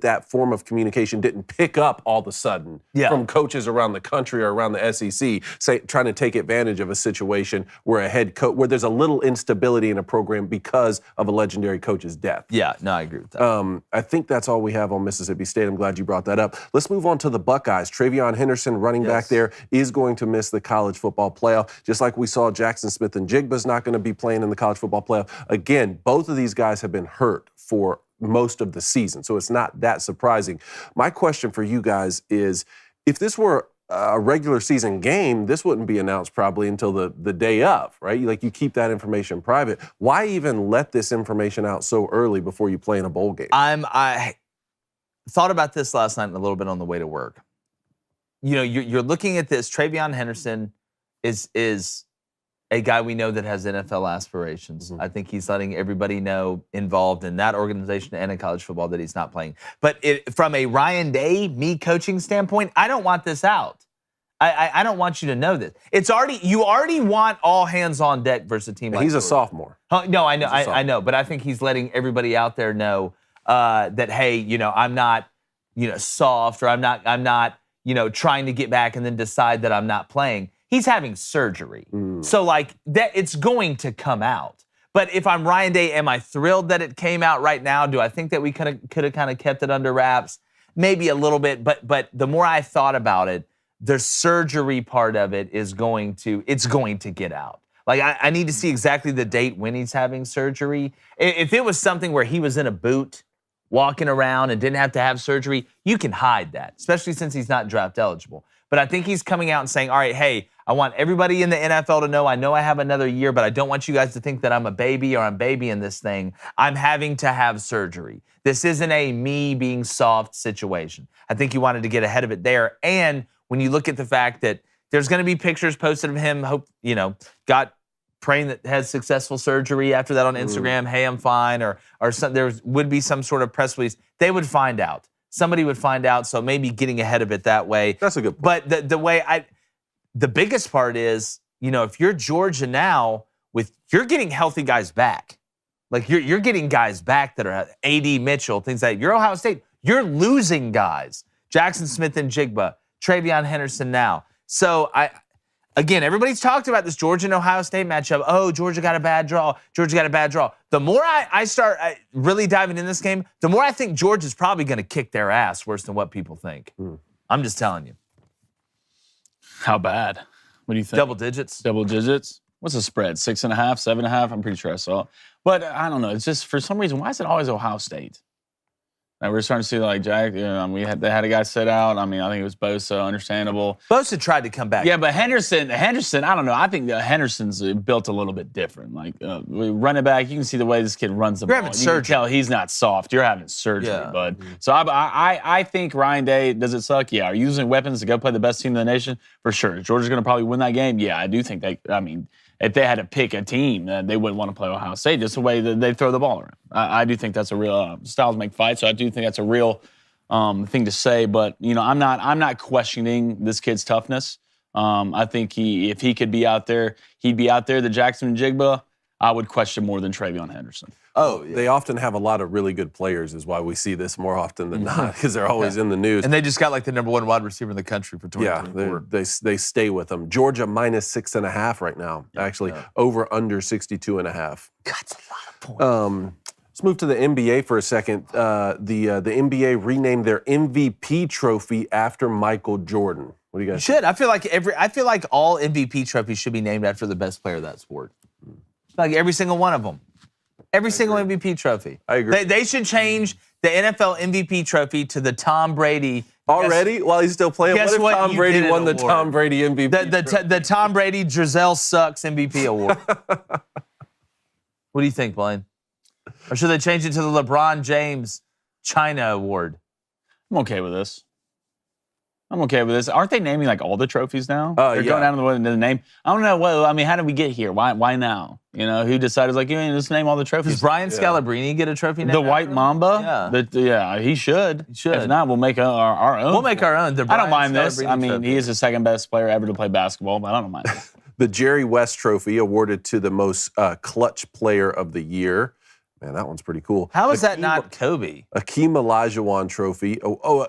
S2: that form of communication didn't pick up all of a sudden from coaches around the country or around the SEC, trying to take advantage of a situation where a head coach, where there's a little instability in a program because of a legendary coach's death.
S1: Yeah, no, I agree with that.
S2: I think that's all we have on Mississippi State. I'm glad you brought that up. Let's move on to the Buckeyes. Travion Henderson, running back there, is going to miss the college football playoff. Just like we saw Jackson Smith and Jigba's not going to be playing in the college football playoff. Again, both of these guys have been hurt for most of the season, so it's not that surprising. My question for you guys is, if this were a regular season game, this wouldn't be announced probably until the day of, right? You keep that information private. Why even let this information out so early before you play in a bowl game?
S1: I thought about this last night a little bit on the way to work. You're looking at this. Travion Henderson is a guy we know that has NFL aspirations. I think he's letting everybody know involved in that organization and in college football that he's not playing. But from a Ryan Day, me coaching standpoint, I don't want this out. I don't want you to know this. You already want all hands on deck versus a team like
S2: He's a
S1: Georgia.
S2: Sophomore.
S1: No, I know, I know. But I think he's letting everybody out there know that, hey, I'm not soft, or I'm not, trying to get back and then decide that I'm not playing. He's having surgery. So like that, it's going to come out. But if I'm Ryan Day, am I thrilled that it came out right now? Do I think that we could have kind of kept it under wraps? Maybe a little bit, but the more I thought about it, the surgery part of it is going to get out. Like, I need to see exactly the date when he's having surgery. If it was something where he was in a boot, walking around and didn't have to have surgery, you can hide that, especially since he's not draft eligible. But I think he's coming out and saying, all right, hey, I want everybody in the NFL to know I have another year, but I don't want you guys to think that I'm a baby or I'm babying this thing. I'm having to have surgery. This isn't a me being soft situation. I think he wanted to get ahead of it there. And when you look at the fact that there's going to be pictures posted of him, praying that has successful surgery after that on Instagram, hey, I'm fine, or there would be some sort of press release. They would find out. Somebody would find out, so maybe getting ahead of it that way.
S2: That's a good point.
S1: But the biggest part is, if you're Georgia now, you're getting healthy guys back. Like you're getting guys back that are A.D. Mitchell, things like that. You're Ohio State. You're losing guys. Jackson Smith and Jigba, Travion Henderson now. So again, everybody's talked about this Georgia and Ohio State matchup. Oh, Georgia got a bad draw. Georgia got a bad draw. The more I start really diving in this game, the more I think Georgia's probably going to kick their ass worse than what people think. I'm just telling you.
S3: How bad? What do you think?
S1: Double digits.
S3: Double digits? What's the spread? 6.5, 7.5? I'm pretty sure I saw it. But I don't know. It's just, for some reason, why is it always Ohio State? Like, we're starting to see, like, Jack, they had a guy sit out. I think it was Bosa, understandable.
S1: Bosa tried to come back.
S3: Yeah, but Henderson, I don't know. I think that Henderson's built a little bit different. Like, running back, you can see the way this kid runs the ball.
S1: You're having surgery.
S3: You can tell he's not soft. You're having surgery, bud. So I think Ryan Day, does it suck? Yeah. Are you using weapons to go play the best team in the nation? For sure. Georgia's going to probably win that game? Yeah, I do think if they had to pick a team, they wouldn't want to play Ohio State, just the way that they throw the ball around. I do think that's a real styles make fights, so I do think that's a real thing to say. But I'm not questioning this kid's toughness. I think if he could be out there, he'd be out there. The Jackson and Jigba, I would question more than Travion Henderson.
S2: Oh, yeah. They often have a lot of really good players, is why we see this more often than not, because they're always in the news.
S1: And they just got like the number 1 wide receiver in the country for 2024.
S2: Yeah, they stay with them. Georgia minus 6.5 right now. Actually, over under 62.5.
S1: That's a lot of points.
S2: Let's move to the NBA for a second. The NBA renamed their MVP trophy after Michael Jordan. What do you guys think?
S1: I feel like all MVP trophies should be named after the best player of that sport. Like every single one of them. Every single MVP trophy.
S2: I agree.
S1: They should change the NFL MVP trophy to the Tom Brady.
S2: Already? While he's still playing? What if Tom Brady won the Tom Brady MVP?
S1: The Tom Brady Giselle Sucks MVP award. What do you think, Blaine? Or should they change it to the LeBron James China Award?
S3: I'm okay with this. Aren't they naming like all the trophies now? They're going down to the name. I don't know. How did we get here? Why now? Who decided just name all the trophies?
S1: Does Brian Scalabrine get a trophy now?
S3: The White Mamba? Yeah. He should. If not, we'll make our own.
S1: We'll make our own.
S3: I don't mind this. He is the second best player ever to play basketball, but I don't mind it.
S2: The Jerry West Trophy awarded to the most clutch player of the year. Man, that one's pretty cool.
S1: How is that not Kobe?
S2: Akeem Olajuwon Trophy.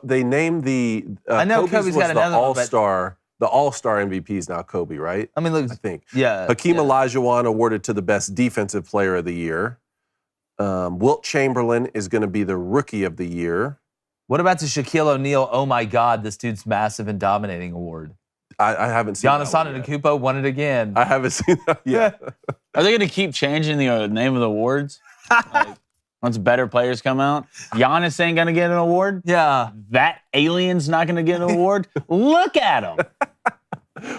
S2: They named the.
S1: I know Kobe's got another
S2: All-Star. The All-Star MVP is now Kobe, right? I think.
S1: Yeah.
S2: Hakeem Olajuwon awarded to the best defensive player of the year. Wilt Chamberlain is going to be the Rookie of the Year.
S1: What about the Shaquille O'Neal? Oh my God, this dude's massive and dominating award.
S2: I haven't seen
S1: Giannis Antetokounmpo won it again.
S2: I haven't seen that yet.
S3: Are they going to keep changing the name of the awards? Once better players come out, Giannis ain't gonna get an award.
S1: Yeah,
S3: that alien's not gonna get an award. Look at him.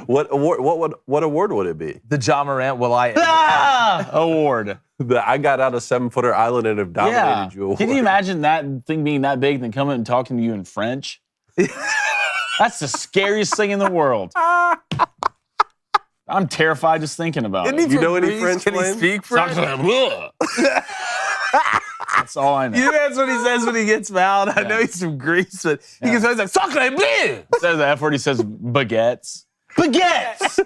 S2: What award would it be?
S1: The Ja Morant
S3: award.
S2: The I got out of 7-footer island and have dominated you award.
S3: Can you imagine that thing being that big and then coming and talking to you in French? That's the scariest thing in the world. I'm terrified just thinking about it.
S2: You know any French?
S1: Can he speak French?
S3: That's all I know.
S1: That's what he says when he gets mad. I know he's from Greece, but he gets like, sacre bleu!
S3: Says the F word, he says baguettes. Baguettes!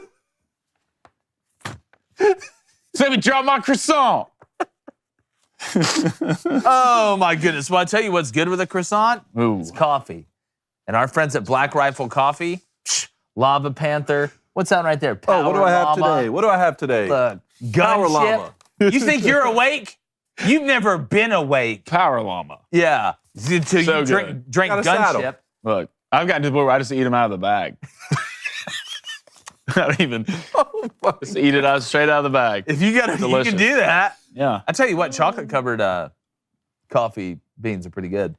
S3: So let me drop my croissant.
S1: Oh, my goodness. Well, I'll tell you what's good with a croissant.
S3: Ooh.
S1: It's coffee. And our friends at Black Rifle Coffee, Lava Panther. What's that right there? Power
S2: what do I have
S1: Llama.
S2: today? What do I have today?
S1: Look,
S2: Power
S1: gunship.
S2: Llama.
S1: You think you're awake? You've never been awake.
S3: Power Llama.
S1: Yeah. Until
S3: So
S1: you
S3: good.
S1: drink
S2: Got a saddle.
S1: gunship.
S3: Look, I've gotten to the point where I just eat them out of the bag. I don't even just eat it out straight out of the bag.
S1: If you got, you
S3: Delicious.
S1: can do that.
S3: Yeah.
S1: I tell you what, chocolate covered coffee beans are pretty good.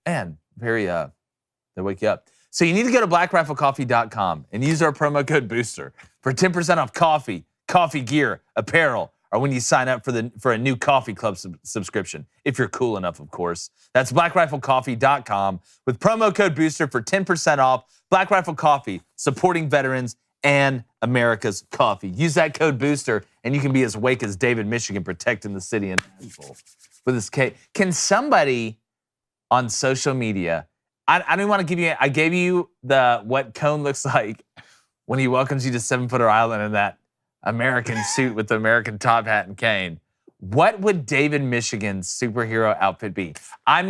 S1: And very they wake you up. So you need to go to blackriflecoffee.com and use our promo code Booster for 10% off coffee, coffee gear, apparel, or when you sign up for a new coffee club subscription, if you're cool enough, of course. That's blackriflecoffee.com with promo code Booster for 10% off. Black Rifle Coffee, supporting veterans and America's coffee. Use that code Booster, and you can be as awake as David, Michigan, protecting the city and Nashville with this cake. Can somebody on social media, I don't want to give you, I gave you what Cone looks like when he welcomes you to 7-Footer Island in that American suit with the American top hat and cane. What would David Michigan's superhero outfit be? I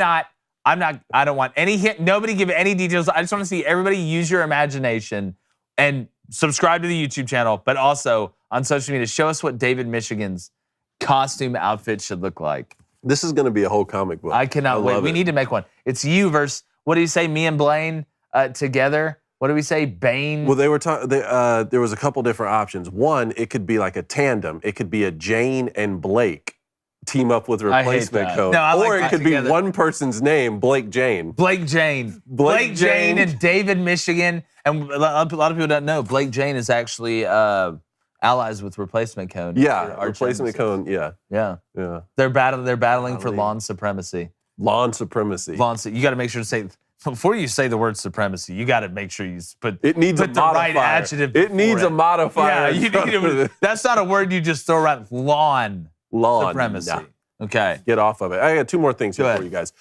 S1: don't want any hint. Nobody give any details. I just want to see everybody use your imagination and subscribe to the YouTube channel, but also on social media, show us what David Michigan's costume outfit should look like.
S2: This is going to be a whole comic book.
S1: I cannot wait. We
S2: it.
S1: need to make one. It's you versus, what do you say, me and Blaine together? What do we say, Bane?
S2: Well, they were there was a couple different options. One, it could be like a tandem. It could be a Jane and Blake team up with replacement
S3: that.
S2: code.
S1: No, I like
S2: or it
S1: that
S2: could
S1: together.
S2: be one person's name, Blake Jane.
S1: Blake Jane. Blake Jane and David Michigan. And a lot of people don't know, Blake Jane is actually allies with replacement cone.
S2: Yeah,
S1: Our
S2: replacement
S1: champs.
S2: cone. Yeah,
S1: Yeah.
S2: yeah.
S1: They're battling for lawn supremacy.
S2: Lawn supremacy.
S1: You got to make sure to say, before you say the word supremacy, you got to make sure you put
S2: It needs
S1: put
S2: a
S1: the
S2: modifier.
S1: right adjective.
S2: It needs
S1: before
S2: a modifier.
S1: Yeah,
S2: in front of it.
S1: that's not a word you just throw around. Lawn supremacy.
S2: Nah.
S1: Okay.
S2: Get off of it. I got two more things
S1: Go
S2: here
S1: ahead.
S2: for you guys.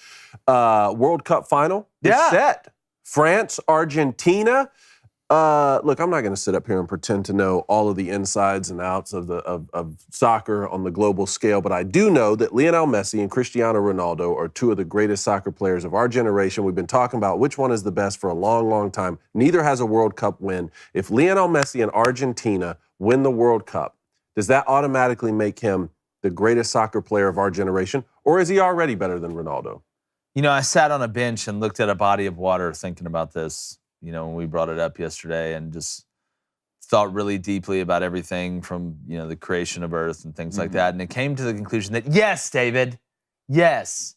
S2: World Cup final is
S1: Yeah.
S2: set. France, Argentina. Look, I'm not going to sit up here and pretend to know all of the insides and outs of soccer on the global scale, but I do know that Lionel Messi and Cristiano Ronaldo are two of the greatest soccer players of our generation. We've been talking about which one is the best for a long, long time. Neither has a World Cup win. If Lionel Messi and Argentina win the World Cup, does that automatically make him the greatest soccer player of our generation, or is he already better than Ronaldo?
S1: You know, I sat on a bench and looked at a body of water thinking about this, you know, when we brought it up yesterday, and just thought really deeply about everything from, you know, the creation of Earth and things like that. And it came to the conclusion that, yes, David, yes,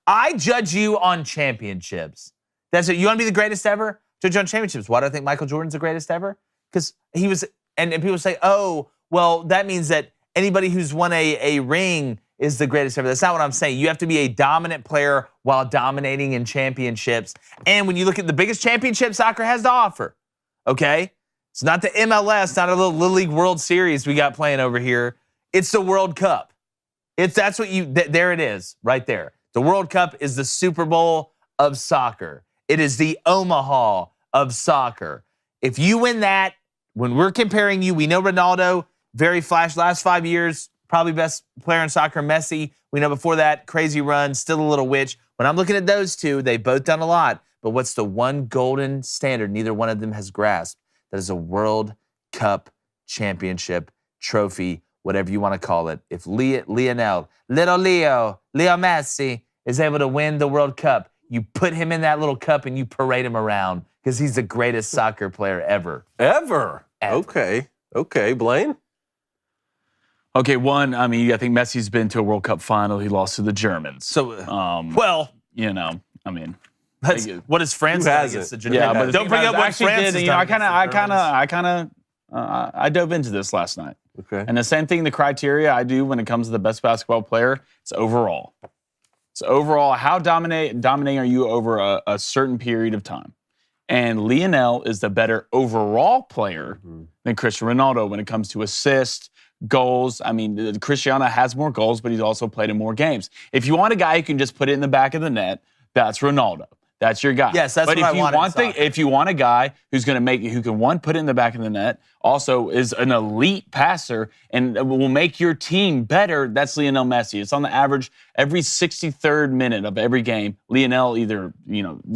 S1: I judge you on championships. That's it. You want to be the greatest ever? Judge you on championships. Why do I think Michael Jordan's the greatest ever? Because he was, and people say, oh, well, that means that anybody who's won a ring is the greatest ever. That's not what I'm saying. You have to be a dominant player while dominating in championships. And when you look at the biggest championship soccer has to offer, okay? It's not the MLS, not a Little League World Series we got playing over here. It's the World Cup. There it is, right there. The World Cup is the Super Bowl of soccer. It is the Omaha of soccer. If you win that, when we're comparing you, we know Ronaldo, very flash, last 5 years, probably best player in soccer, Messi. We know before that, crazy run, still a little witch. When I'm looking at those two, they've both done a lot. But what's the one golden standard neither one of them has grasped? That is a World Cup championship trophy, whatever you want to call it. If Lionel Messi is able to win the World Cup, you put him in that little cup and you parade him around because he's the greatest soccer player ever.
S2: Ever. Okay, Blaine?
S3: Okay, one, I mean, I think Messi's been to a World Cup final. He lost to the Germans.
S1: So,
S3: you know, I mean,
S1: what is France done against the Germans?
S3: Yeah, but
S1: don't bring up what France
S3: did.
S1: has
S3: You know,
S1: done.
S3: I dove into this last night.
S2: Okay.
S3: And the same thing, the criteria I do when it comes to the best basketball player, it's overall. So overall, how dominating are you over a certain period of time? And Lionel is the better overall player than Cristiano Ronaldo when it comes to assists, goals. I mean, Cristiano has more goals, but he's also played in more games. If you want a guy who can just put it in the back of the net, that's Ronaldo. That's your guy.
S1: Yes, that's what I want in soccer.
S3: If you want a guy who can, one, put it in the back of the net, also is an elite passer and will make your team better, that's Lionel Messi. It's on the average every 63rd minute of every game, Lionel either,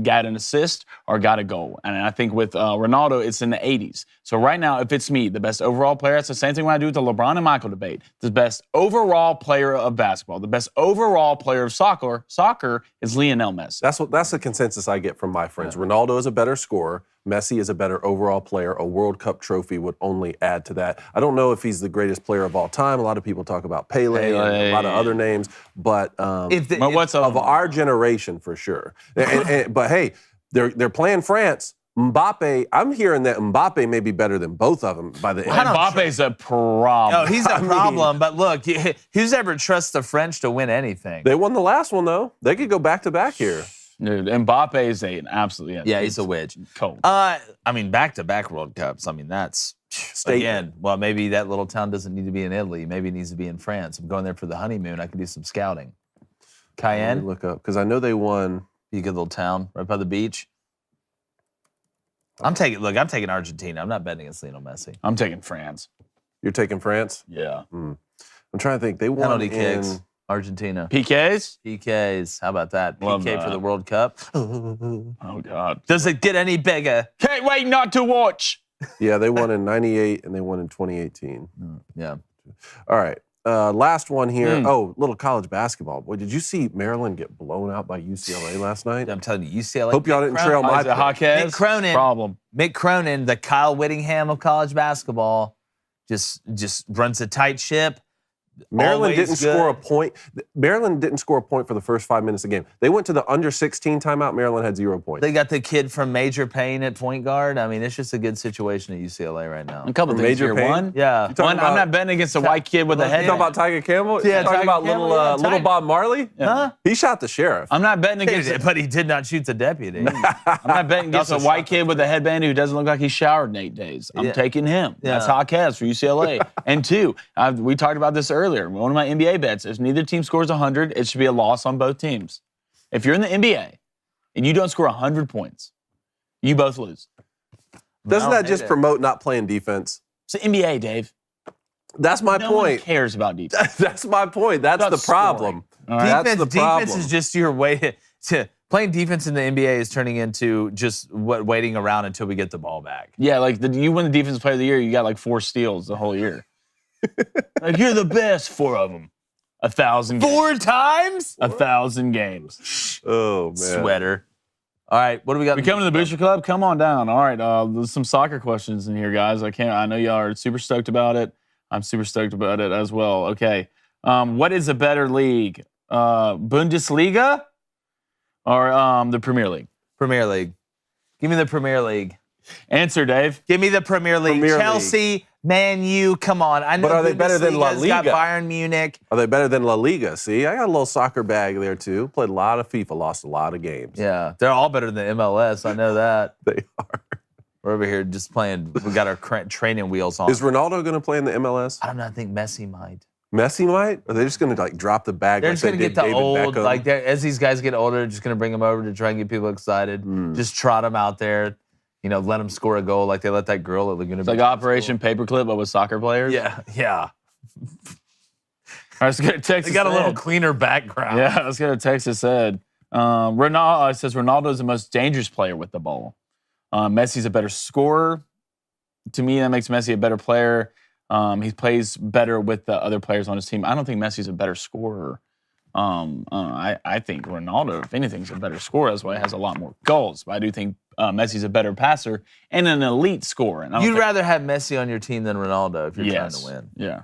S3: got an assist or got a goal. And I think with Ronaldo, it's in the 80s. So right now, if it's me, the best overall player, that's the same thing when I do with the LeBron and Michael debate. The best overall player of basketball, the best overall player of soccer is Lionel Messi.
S2: That's the consensus I get from my friends. Yeah. Ronaldo is a better scorer. Messi is a better overall player. A World Cup trophy would only add to that. I don't know if he's the greatest player of all time. A lot of people talk about Pele and a lot of other names, but of our generation for sure. But hey, they're playing France. Mbappe, I'm hearing that Mbappe may be better than both of them by the end.
S3: Mbappe's a problem.
S1: No, he's a problem, but look, who's ever trust the French to win anything?
S2: They won the last one, though. They could go back-to-back here.
S3: Dude, Mbappe is an absolute...
S1: Yeah, he's a wedge.
S3: Cold.
S1: Back-to-back World Cups, that's... Again, well, maybe that little town doesn't need to be in Italy. Maybe it needs to be in France. I'm going there for the honeymoon. I could do some scouting. Cayenne?
S2: Let me look up, because I know they won...
S1: Be a good little town right by the beach. I'm taking Argentina. I'm not betting against Lionel Messi.
S3: I'm taking France.
S2: You're taking France?
S3: Yeah.
S2: I'm trying to think. They won
S1: penalty kicks. Argentina.
S3: PKs?
S1: PKs. How about that?
S3: Love
S1: PK
S3: that.
S1: for the World Cup.
S3: Oh, God.
S1: Does it get any bigger?
S3: Can't wait not to watch.
S2: Yeah, they won in 98 and they won in 2018.
S1: Yeah.
S2: All right. Last one here. Oh, little college basketball. Boy, did you see Maryland get blown out by UCLA last night?
S1: I'm telling you, UCLA.
S2: Hope y'all didn't trail my pick.
S1: Mick Cronin, the Kyle Whittingham of college basketball, just runs a tight ship.
S2: Maryland didn't score a point. Maryland didn't score a point for the first 5 minutes of the game. They went to the under 16 timeout. Maryland had 0 points.
S1: They got the kid from Major Payne at point guard. It's just a good situation at UCLA right now.
S3: A couple things here. One,
S1: yeah.
S3: I'm not betting against a white kid with a head.
S2: You talking about Tiger Campbell?
S1: Yeah,
S2: you talking about little Bob Marley?
S1: Yeah. Huh?
S2: He shot the sheriff.
S3: I'm not betting against
S1: but he did not shoot the deputy.
S3: I'm not betting against a white kid with a headband who doesn't look like he showered in 8 days. I'm taking him.
S1: Yeah.
S3: That's Hawkeyes for UCLA. And two, we talked about this earlier. One of my NBA bets, if neither team scores 100, it should be a loss on both teams. If you're in the NBA and you don't score 100 points, you both lose.
S2: Doesn't that just promote not playing defense?
S3: It's the NBA, Dave.
S2: That's my point.
S3: No one cares about defense.
S2: That's my point. That's the problem.
S1: Right.
S2: That's the problem.
S1: Defense is just your way to playing defense in the NBA is turning into just waiting around until we get the ball back.
S3: Yeah, you win the Defensive Player of the Year, you got 4 steals the whole year. You're the best, 4 of them. 1,000 games.
S1: 4 times?
S3: 1,000 games.
S2: Oh, man.
S1: Sweater. All right, what do we got?
S3: We coming to the Booster Club? Come on down. All right, there's some soccer questions in here, guys. I know y'all are super stoked about it. I'm super stoked about it as well. Okay. What is a better league? Bundesliga or the Premier League?
S1: Premier League. Give me the Premier League.
S3: Answer, Dave.
S1: Give me the Premier League. Chelsea, Man U, come on. I know.
S2: But are they better than La Liga?
S1: Got Bayern Munich.
S2: Are they better than La Liga? See, I got a little soccer bag there too. Played a lot of FIFA, lost a lot of games.
S1: Yeah, they're all better than MLS. I know that.
S2: They are.
S1: We're over here just playing. We got our training wheels on.
S2: Is Ronaldo going to play in the MLS?
S1: I don't know. I think Messi might.
S2: Messi might? Or are they just going to drop the bag?
S1: They're
S2: like
S1: just going to get the
S2: David
S1: old,
S2: Beckham?
S1: as these guys get older, just going to bring them over to try and get people excited. Just trot them out there. Let them score a goal like they let that girl at Laguna Beach.
S3: It's like Operation Paperclip, but with soccer players.
S1: Yeah.
S3: I was going to text.
S1: They got a little cleaner background.
S3: Yeah, I was going to text it said. Ronaldo says Ronaldo is the most dangerous player with the ball. Messi's a better scorer. To me, that makes Messi a better player. He plays better with the other players on his team. I don't think Messi's a better scorer. I think Ronaldo, if anything, is a better scorer. That's why he has a lot more goals. But I do think Messi's a better passer and an elite scorer.
S1: You'd rather have Messi on your team than Ronaldo if you're trying to win.
S3: Yeah.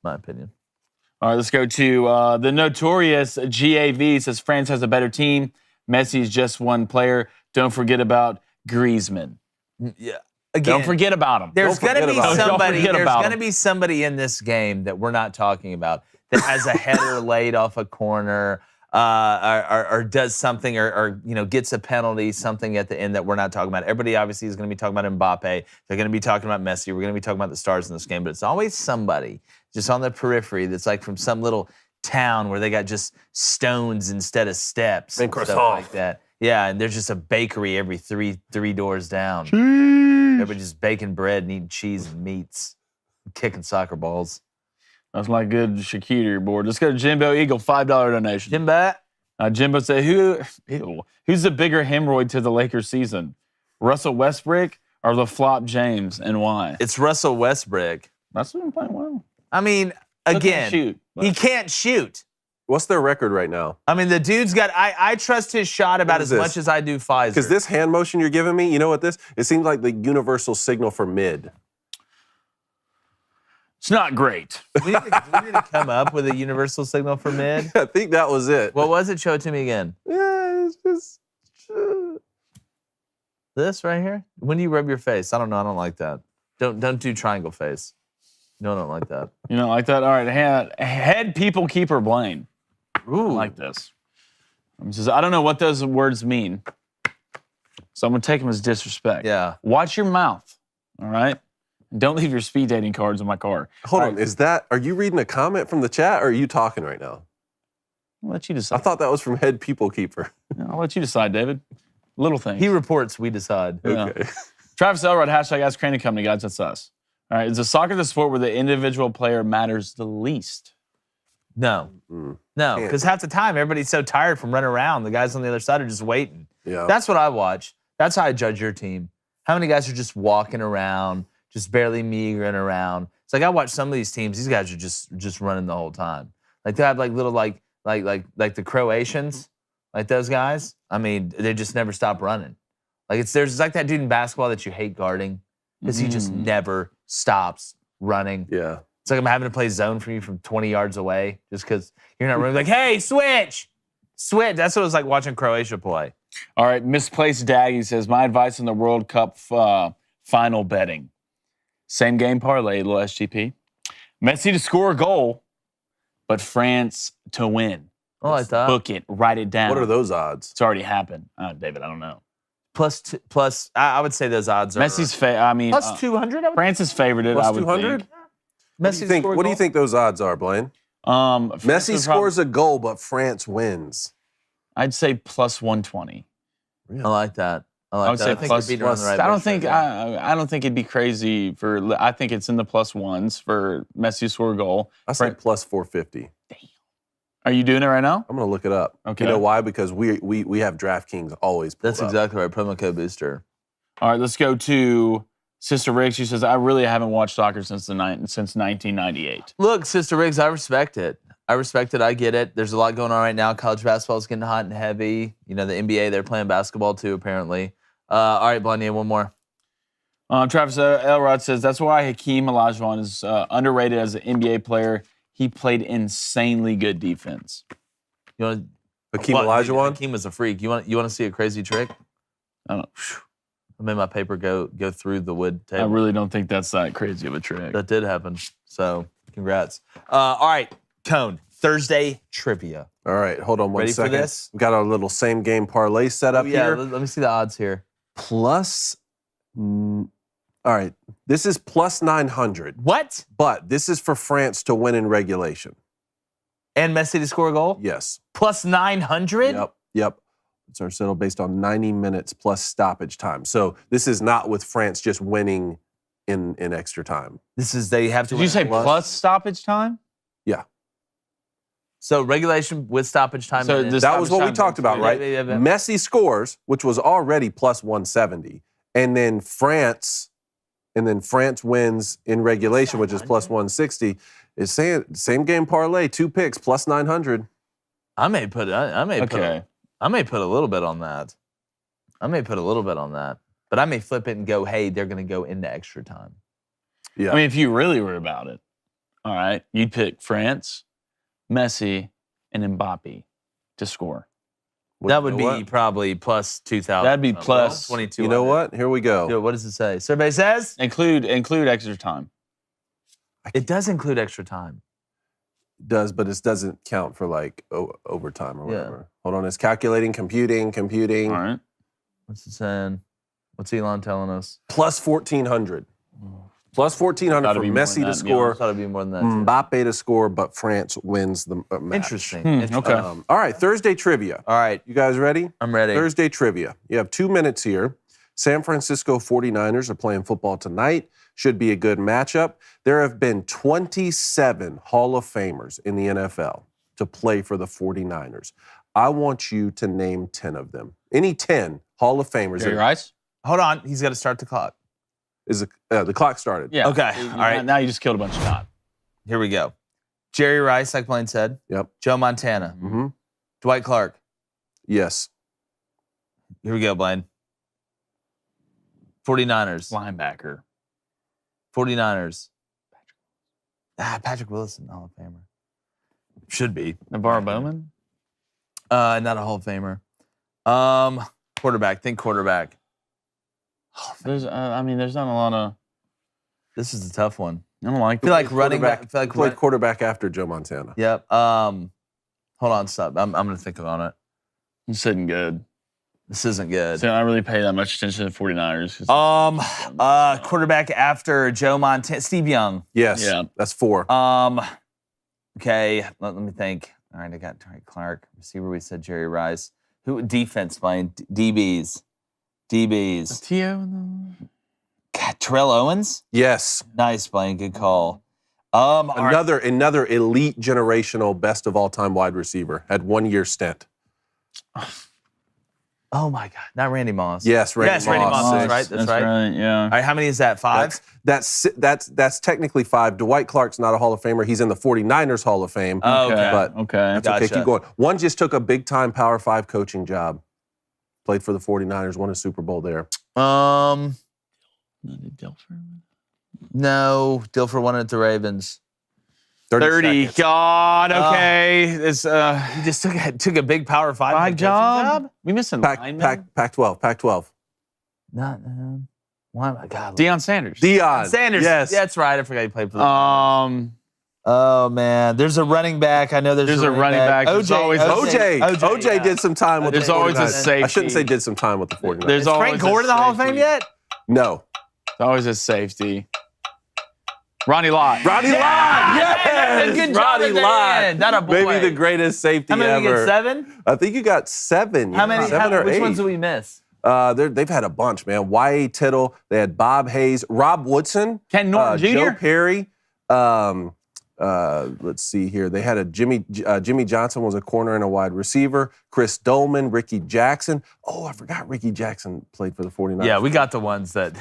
S1: My opinion.
S3: All right, let's go to the notorious GAV. Says France has a better team. Messi's just one player. Don't forget about Griezmann.
S1: Yeah. Again,
S3: don't forget about him.
S1: There's going to be somebody. There's going to be somebody in this game that we're not talking about that has a header laid off a corner, or does something, or gets a penalty, something at the end that we're not talking about. Everybody obviously is going to be talking about Mbappe. They're going to be talking about Messi. We're going to be talking about the stars in this game, but it's always somebody just on the periphery that's like from some little town where they got just stones instead of steps and stuff like that. Yeah, and there's just a bakery every three doors down. Everybody just baking bread and eating cheese and meats, kicking soccer balls.
S3: That's my good charcuterie board. Let's go to Jimbo Eagle, $5 donation.
S1: Jimbo.
S3: Jimbo said, who's the bigger hemorrhoid to the Lakers season? Russell Westbrook or LaFlop James, and why?
S1: It's Russell Westbrook.
S3: That's what I'm playing well.
S1: I mean, again, he can't shoot.
S2: What's their record right now?
S1: I mean, the dude's got, I trust his shot about as much as I do Pfizer.
S2: Because this hand motion you're giving me, you know what this? It seems like the universal signal for mid.
S3: It's not great.
S1: We need to come up with a universal signal for mid.
S2: I think that was it.
S1: What was it? Show it to me again.
S2: Yeah, it's just...
S1: This right here? When do you rub your face? I don't know. I don't like that. Don't do triangle face. No, I don't like that.
S3: You don't like that? All right. Head people keeper Blaine.
S1: Ooh.
S3: I like this. I don't know what those words mean, so I'm going to take them as disrespect.
S1: Yeah.
S3: Watch your mouth, all right? Don't leave your speed dating cards in my car.
S2: Hold on. Are you reading a comment from the chat, or are you talking right now?
S3: I'll let you decide.
S2: I thought that was from head people keeper.
S3: I'll let you decide, David. Little things.
S1: He reports, we decide.
S3: Yeah.
S2: Okay.
S3: Travis Elrod, hashtag Ask Crane Company, guys. That's us. All right. Is the soccer the sport where the individual player matters the least?
S1: No. No, because half the time, everybody's so tired from running around. The guys on the other side are just waiting.
S2: Yeah.
S1: That's what I watch. That's how I judge your team. How many guys are just walking around, just barely meagering around? It's like I watch some of these teams. These guys are just running the whole time. Like they have like little like the Croatians, like those guys. I mean, they just never stop running. Like there's like that dude in basketball that you hate guarding because he just never stops running.
S2: Yeah.
S1: It's like I'm having to play zone for you from 20 yards away just because you're not running. Like, hey, switch. That's what it was like watching Croatia play.
S3: All right, Misplaced Daggy says, my advice on the World Cup final betting. Same game parlay, little SGP. Messi to score a goal, but France to win.
S1: Oh, I thought.
S3: Book it. Write it down.
S2: What are those odds?
S3: It's already happened. David, I don't know.
S1: Plus, I would say those odds are.
S3: Messi's
S1: plus 200?
S3: France is favored, I would 200?
S1: Think.
S2: What do you think those odds are, Blaine? Messi scores a goal, but France wins.
S3: I'd say plus 120.
S1: Really? I like that.
S3: I would say plus. I don't think it'd be crazy for. I think it's in the plus ones for Messi to score a goal.
S2: I say plus 450.
S3: Damn. Are you doing it right now?
S2: I'm gonna look it up.
S3: Okay.
S2: You know why? Because we have DraftKings always.
S1: That's exactly right. Promo code Booster.
S3: All right, let's go to Sister Riggs. She says, I really haven't watched soccer since 1998.
S1: Look, Sister Riggs, I respect it. I get it. There's a lot going on right now. College basketball is getting hot and heavy. You know, the NBA, they're playing basketball too, apparently. All right, Blondie, one more.
S3: Travis Elrod says, that's why Hakeem Olajuwon is underrated as an NBA player. He played insanely good defense.
S1: You want
S2: Hakeem Olajuwon?
S1: Hakeem was a freak. You want to see a crazy trick?
S3: I don't.
S1: I made my paper go through the wood table.
S3: I really don't think that's that crazy of a trick.
S1: That did happen. So, congrats. All right, Cone, Thursday trivia.
S2: All right, hold on one second.
S1: Ready for this?
S2: We've got our little same game parlay set up here.
S1: Let me see the odds here.
S2: Plus, all right, this is plus 900.
S1: What?
S2: But this is for France to win in regulation.
S1: And Messi to score a goal?
S2: Yes.
S1: Plus 900?
S2: Yep. It's our settle based on 90 minutes plus stoppage time. So this is not with France just winning in extra time.
S1: They have to.
S3: Did you say plus stoppage time?
S2: Yeah.
S1: So regulation with stoppage time.
S3: So
S2: that was what we talked about, right?
S1: Yeah.
S2: Messi scores, which was already plus 170, and then France wins in regulation, which is plus 160. It's saying same game parlay, 2 picks plus 900.
S1: I may put a little bit on that. But I may flip it and go, hey, they're going to go into extra time.
S2: Yeah.
S3: I mean, if you really were about it, all right, you'd pick France, Messi, and Mbappe to score.
S1: That would be probably plus 2,000.
S3: That'd be plus
S1: 22.
S2: You know what? Here we go.
S1: What does it say? Survey says?
S3: Include extra time.
S1: It does include extra time.
S2: It does, but it doesn't count for like overtime or whatever. Hold on, it's calculating, computing.
S3: All right.
S1: What's it saying? What's Elon telling us?
S2: Plus 1,400. Plus 1,400 for Messi to score.
S1: I thought it'd be more than that.
S2: Mbappe to score, but France wins the match.
S1: Interesting.
S3: Okay.
S2: All right, Thursday trivia.
S1: All right.
S2: You guys ready?
S1: I'm ready.
S2: Thursday trivia. You have 2 minutes here. San Francisco 49ers are playing football tonight. Should be a good matchup. There have been 27 Hall of Famers in the NFL to play for the 49ers. I want you to name 10 of them. Any 10 Hall of Famers.
S3: Jerry Rice?
S1: Hold on. He's got to start the clock.
S2: The clock started?
S3: Yeah.
S1: Okay. All right.
S3: Now you just killed a bunch of time.
S1: Here we go. Jerry Rice, like Blaine said.
S2: Yep.
S1: Joe Montana.
S2: Mm-hmm.
S1: Dwight Clark.
S2: Yes.
S1: Here we go, Blaine. 49ers.
S3: Linebacker.
S1: 49ers. Patrick Wilson, Hall of Famer. Should be.
S3: Navarro Bowman?
S1: Not a Hall of Famer. Quarterback. Think quarterback.
S3: There's not a lot of.
S1: This is a tough one.
S3: I don't like.
S1: I feel like running back. I feel like
S2: played quarterback after Joe Montana.
S1: Yep. Hold on, stop. I'm gonna think on it.
S3: This isn't good.
S1: This isn't good.
S3: So I don't really pay that much attention to the 49ers.
S1: Quarterback after Joe Montana. Steve Young.
S2: Yes.
S3: Yeah.
S2: That's 4.
S1: Okay. Let me think. All right, I got Dwight Clark. Receiver, we said Jerry Rice. Who defense playing? DBs.
S3: T.O.
S1: God, Terrell Owens?
S2: Yes.
S1: Nice, Blaine. Good call.
S2: Another elite generational best of all time wide receiver. Had 1 year stint.
S1: Oh my God. Not Randy Moss.
S2: Yes, Randy Moss.
S1: That's right. That's right.
S3: Yeah.
S1: All right, how many is that? 5?
S2: That's technically 5. Dwight Clark's not a Hall of Famer. He's in the 49ers Hall of Fame.
S1: Oh, okay.
S2: But
S3: Okay.
S2: that's okay.
S1: Gotcha.
S2: Keep going. One just took a big-time Power 5 coaching job. Played for the 49ers, won a Super Bowl there.
S3: Dilfer?
S1: No. Dilfer won it at the Ravens.
S3: 30.
S2: seconds.
S3: God, okay. It's
S1: He just took a big Power 5
S3: big
S1: coaching
S3: job. We missing linemen?
S2: Pac-12.
S1: Not. Why? My God.
S3: Deion Sanders.
S2: Deion.
S1: Sanders.
S2: Yes.
S1: That's right. I forgot he played for the. Oh man, there's a running back. I know there's
S3: a running back. There's always
S2: OJ did some time with
S3: There's
S2: the 49ers.
S3: always a safety.
S2: I shouldn't say did some time with the 49ers.
S3: There's
S1: Is
S3: always
S1: Frank Gore in the Hall of Fame yet?
S2: No.
S3: There's always a safety. Ronnie Lott.
S2: Ronnie Lott! Yes!
S1: Good job
S2: Ronnie
S1: at the
S2: Lott.
S1: end. That a boy.
S2: Maybe the greatest safety
S1: How many
S2: ever.
S1: did we get? 7?
S2: I think you got 7.
S1: How many?
S2: 7 or 8.
S1: Which ones did we miss?
S2: They've had a bunch, man. Y.A. Tittle. They had Bob Hayes, Rob Woodson,
S3: Ken Norton Jr.
S2: Joe Perry. Let's see here. They had a Jimmy Johnson was a corner and a wide receiver. Chris Dolman, Ricky Jackson. Oh, I forgot Ricky Jackson played for the 49ers.
S1: Yeah, we got the ones that.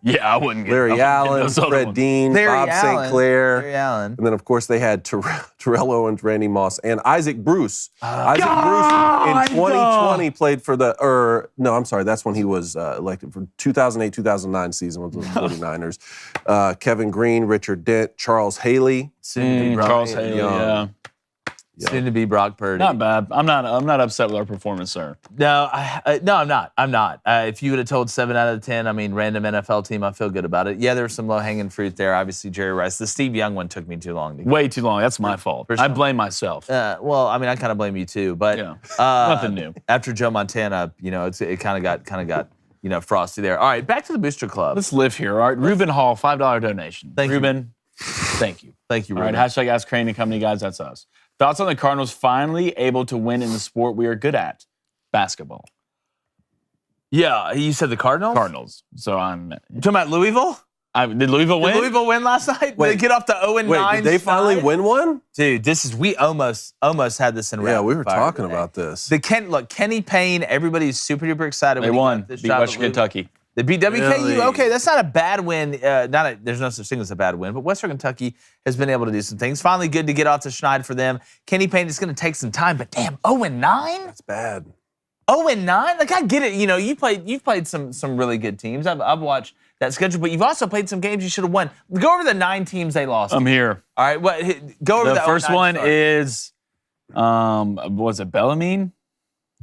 S3: Yeah, I wouldn't get
S2: Larry Allen, Fred Dean, Bob St. Clair.
S1: Larry Allen.
S2: And then, of course, they had Terrell Owens, Randy Moss, and Isaac Bruce. Isaac Bruce in 2020 played for that's when he was elected for 2008-2009 season with the 49ers. Kevin Green, Richard Dent, Charles Haley.
S3: Charles Haley, yeah.
S1: Soon to be Brock Purdy.
S3: Not bad. I'm not upset with our performance, sir.
S1: No, I'm not. I'm not. If you would have told 7 out of 10, I mean, random NFL team, I feel good about it. Yeah, there's some low-hanging fruit there. Obviously, Jerry Rice. The Steve Young one took me too long to get.
S3: Way too long. That's my fault. I blame myself.
S1: Well, I mean, I kind of blame you too. But
S3: nothing new.
S1: After Joe Montana, it kind of got frosty there. All right, back to the Booster Club.
S3: Let's live here. All right, Ruben Hall, $5 donation.
S1: Thank you.
S3: Ruben. Thank you.
S1: Thank you,
S3: All
S1: Ruben.
S3: right, hashtag Ask Crane and Company, guys. That's us. Thoughts on the Cardinals finally able to win in the sport we are good at, basketball.
S1: Yeah, you said the Cardinals?
S3: Cardinals. So I'm.
S1: You talking about Louisville?
S3: Did Louisville win?
S1: Did Louisville win last night?
S2: Wait.
S1: Did they get off the 0-9?
S2: Wait, did they finally win one?
S1: Dude, we almost had this in
S2: Yeah,
S1: rapid
S2: we were
S1: fire
S2: talking
S1: today.
S2: about this.
S1: Kenny Payne, everybody's super duper excited.
S3: They
S1: when he
S3: won.
S1: got this
S3: Beat
S1: shot
S3: Western
S1: at Louisville.
S3: Kentucky.
S1: They beat WKU.
S2: Really?
S1: Okay, that's not a bad win. There's no such thing as a bad win, but Western Kentucky has been able to do some things. Finally good to get off to Schneid for them. Kenny Payne is going to take some time, but damn, 0-9?
S2: That's bad.
S1: 0-9? Like, I get it. You know, you've played some really good teams. I've watched that schedule, but you've also played some games you should have won. Go over the 9 teams they lost.
S3: I'm here.
S1: All right, go over
S3: The
S1: that
S3: first
S1: 0-9
S3: one
S1: start.
S3: is, was it Bellarmine?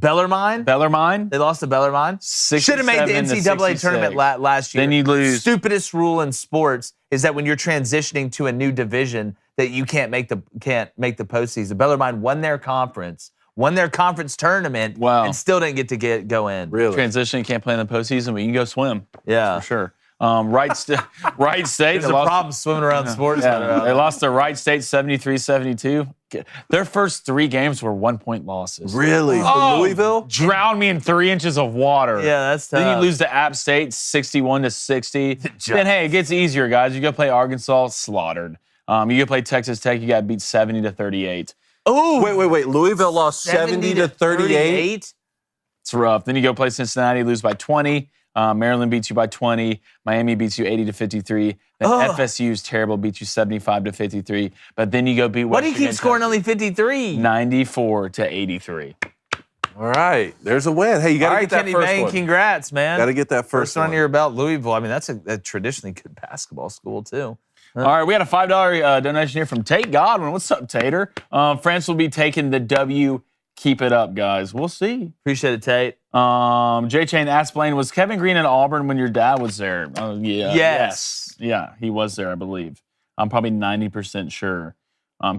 S1: Bellarmine.
S3: They
S1: lost to Bellarmine. Should have made the NCAA tournament last year.
S3: Then you lose.
S1: Stupidest rule in sports is that when you're transitioning to a new division, that you can't make the postseason. Bellarmine won their conference tournament, and still didn't get to go in.
S2: Really?
S3: Transition, can't play in the postseason, but you can go swim.
S1: Yeah,
S3: for sure. Wright State.
S1: There's a problem swimming around sports.
S3: Yeah, they lost to Wright State 73-72. Their first 3 games were 1-point losses.
S2: Really? From Louisville?
S3: Drowned me in 3 inches of water.
S1: Yeah, that's tough.
S3: Then you lose to App State 61-60. Then, hey, it gets easier, guys. You go play Arkansas, slaughtered. You go play Texas Tech, you got beat 70-38.
S1: Oh,
S2: Wait. Louisville lost 70-38?
S3: It's rough. Then you go play Cincinnati, lose by 20. Maryland beats you by 20. Miami beats you 80-53. Then FSU's terrible, beats you 75-53. But then you go beat
S1: Why do you keep scoring only 53?
S3: 94-83.
S2: All right, there's a win. Hey, you got to get that
S1: Kenny
S2: first
S1: Mayne,
S2: one.
S1: Congrats, man.
S2: Got to get that first
S1: one
S2: one.
S1: under your belt. Louisville, I mean, that's a traditionally good basketball school, too.
S3: All right, we got a $5 donation here from Tate Godwin. What's up, Tater? France will be taking the W. Keep it up, guys. We'll see.
S1: Appreciate it, Tate.
S3: J Chain asked Blaine, was Kevin Green in Auburn when your dad was there? Yeah.
S1: Yes.
S3: Yeah, he was there, I believe. I'm probably 90% sure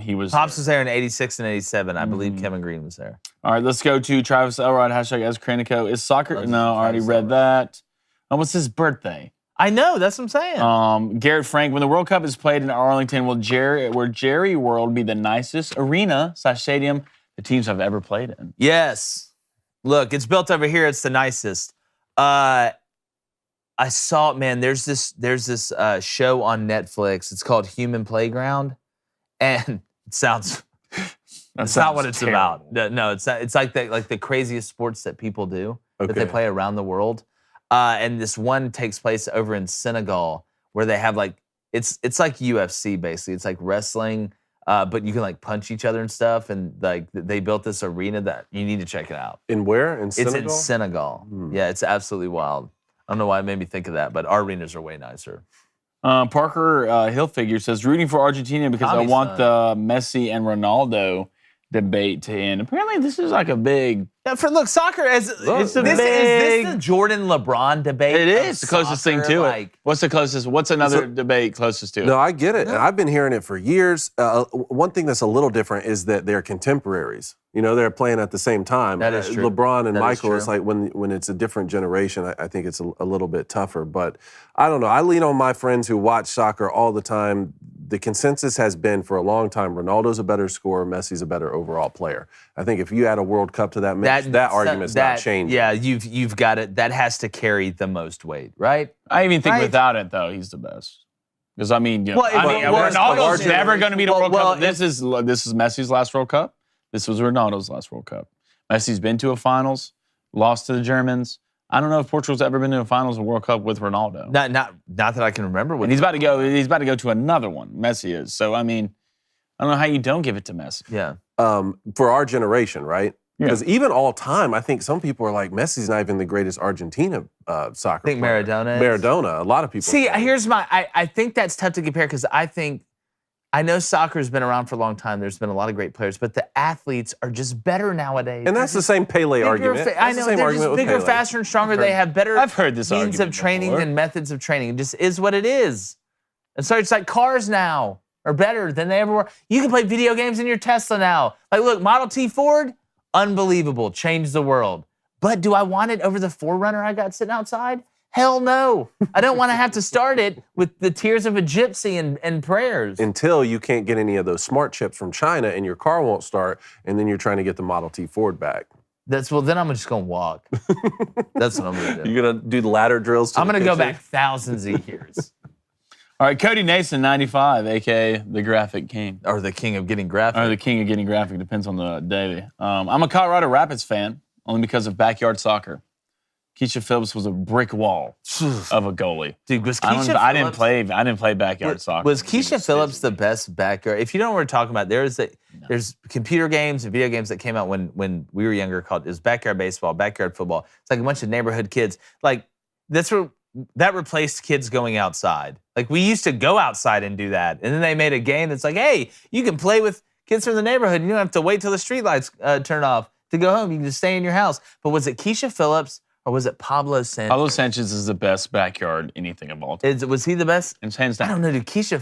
S3: he was
S1: Pops was there in 86 and 87. I believe Kevin Green was there.
S3: All right, let's go to Travis Elrod, hashtag #Kranico. Is soccer? No, I already read that. What's his birthday?
S1: I know, that's what I'm saying.
S3: Garrett Frank, when the World Cup is played in Arlington, will Jerry World be the nicest arena/stadium the teams have ever played in?
S1: Yes. Look, it's built over here. It's the nicest. I saw, man, there's this show on Netflix. It's called Human Playground. And it sounds, that's not what it's
S3: terrible.
S1: about. No, it's not. It's like the craziest sports that people do, that they
S2: Okay.
S1: play around the world. And this one takes place over in Senegal, where they have it's like UFC basically. It's like wrestling, but you can like punch each other and stuff. And like they built this arena that you need to check it out.
S2: In where? In Senegal?
S1: It's in Senegal. Yeah, it's absolutely wild. I don't know why it made me think of that, but our arenas are way nicer.
S3: Parker Hilfiger says, rooting for Argentina because I want the Messi and Ronaldo debate to end. Apparently, this is like a big...
S1: Look, soccer, is this the Jordan LeBron debate?
S3: It is the closest thing to it. What's the closest? What's another debate closest to it?
S2: No, I get it. And I've been hearing it for years. One thing that's a little different is that they're contemporaries. You know, they're playing at the same time.
S1: That is true.
S2: LeBron and
S1: That is
S2: Michael,
S1: true.
S2: it's like when it's a different generation, I think it's a little bit tougher. But I don't know. I lean on my friends who watch soccer all the time. The consensus has been for a long time, Ronaldo's a better scorer, Messi's a better overall player. I think if you add a World Cup to that mix, that argument's not changing.
S1: Yeah, you've got it. That has to carry the most weight, right?
S3: I even think without it, though, he's the best. Because, I mean,
S1: Ronaldo's
S3: Ronaldo's never going to be the World Cup. This is Messi's last World Cup. This was Ronaldo's last World Cup. Messi's been to a finals, lost to the Germans. I don't know if Portugal's ever been to a finals of World Cup with Ronaldo.
S1: Not that I can remember.
S3: And he's about to go. He's about to go to another one. Messi is. So I mean, I don't know how you don't give it to Messi.
S1: Yeah.
S2: For our generation, right?
S3: Yeah.
S2: Because even all time, I think some people are like, Messi's not even the greatest Argentina soccer player.
S1: I think Maradona is.
S2: Maradona. A lot of people.
S1: See,
S2: say.
S1: here's I think that's tough to compare because I know soccer's been around for a long time. There's been a lot of great players, but the athletes are just better nowadays.
S2: And that's the same Pele argument.
S1: I know, they're just bigger, faster, and stronger. They have better
S3: I've heard this
S1: means of training and methods of training. It just is what it is. And so it's like cars now are better than they ever were. You can play video games in your Tesla now. Like, look, Model T Ford, unbelievable, changed the world. But do I want it over the 4Runner I got sitting outside? Hell no. I don't want to have to start it with the tears of a gypsy and prayers.
S2: Until you can't get any of those smart chips from China and your car won't start, and then you're trying to get the Model T Ford back.
S1: Then I'm just going to walk. That's what I'm going to do.
S2: You're going to do the ladder drills to
S1: I'm
S2: the
S1: going to go
S2: kitchen?
S1: back thousands of years.
S3: All right, Cody Nason, 95, a.k.a. the Graphic King.
S1: Or the king of getting graphic.
S3: Or the king of getting graphic, depends on the day. I'm a Colorado Rapids fan, only because of backyard soccer. Keisha Phillips was a brick wall of a goalie.
S1: Dude, was Keisha Phillips...
S3: I didn't play backyard soccer.
S1: Was Keisha Phillips the best backyard? If you don't know what we're talking about, there's computer games and video games that came out when we were younger called, it was backyard baseball, backyard football. It's like a bunch of neighborhood kids. Like, that replaced kids going outside. Like, we used to go outside and do that. And then they made a game that's like, hey, you can play with kids from the neighborhood. You don't have to wait till the streetlights turn off to go home. You can just stay in your house. But was it Keisha Phillips or was it Pablo Sanchez?
S3: Pablo Sanchez is the best backyard anything of all time.
S1: Was he the best?
S3: It's hands down.
S1: I don't know, dude. Keisha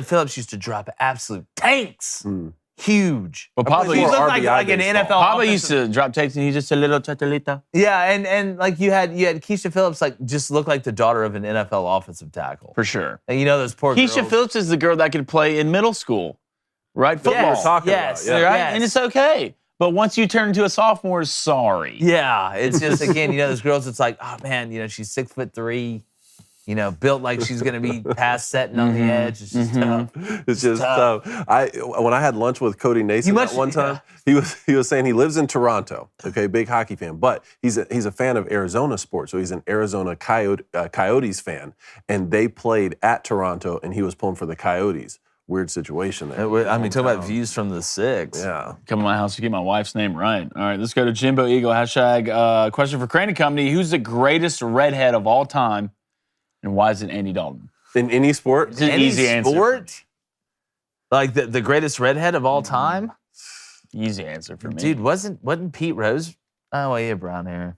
S1: Phillips used to drop absolute tanks. Huge.
S3: Well, Pablo
S1: he
S3: used
S1: looked like an NFL.
S3: Pablo used to drop takes, and he's just a little chatelita.
S1: Yeah, and like you had Keisha Phillips like just looked like the daughter of an NFL offensive tackle.
S3: For sure.
S1: And you know those poor
S3: Keisha
S1: girls.
S3: Phillips is the girl that could play in middle school. right? Football.
S2: Talking
S1: yes,
S2: about, yeah.
S3: Right?
S1: yes.
S3: And it's okay. But once you turn into a sophomore, sorry.
S1: Yeah, it's just, again, those girls, it's like, oh, man, she's 6'3", built like she's going to be past setting on the edge. It's just tough.
S2: It's just tough. When I had lunch with Cody Nason that one time, he was saying he lives in Toronto, okay, big hockey fan, but he's a fan of Arizona sports, so he's an Arizona Coyotes fan, and they played at Toronto, and he was pulling for the Coyotes. Weird situation there.
S1: Talk about views from the 6.
S2: Yeah.
S3: Come to my house to get my wife's name right. All right, let's go to Jimbo Eagle. Hashtag question for Crane Company. Who's the greatest redhead of all time, and why is it Andy Dalton?
S2: In any sport?
S3: It's an easy answer.
S1: Like the greatest redhead of all time?
S3: Easy answer for me.
S1: Dude, wasn't Pete Rose? Oh, he had brown hair.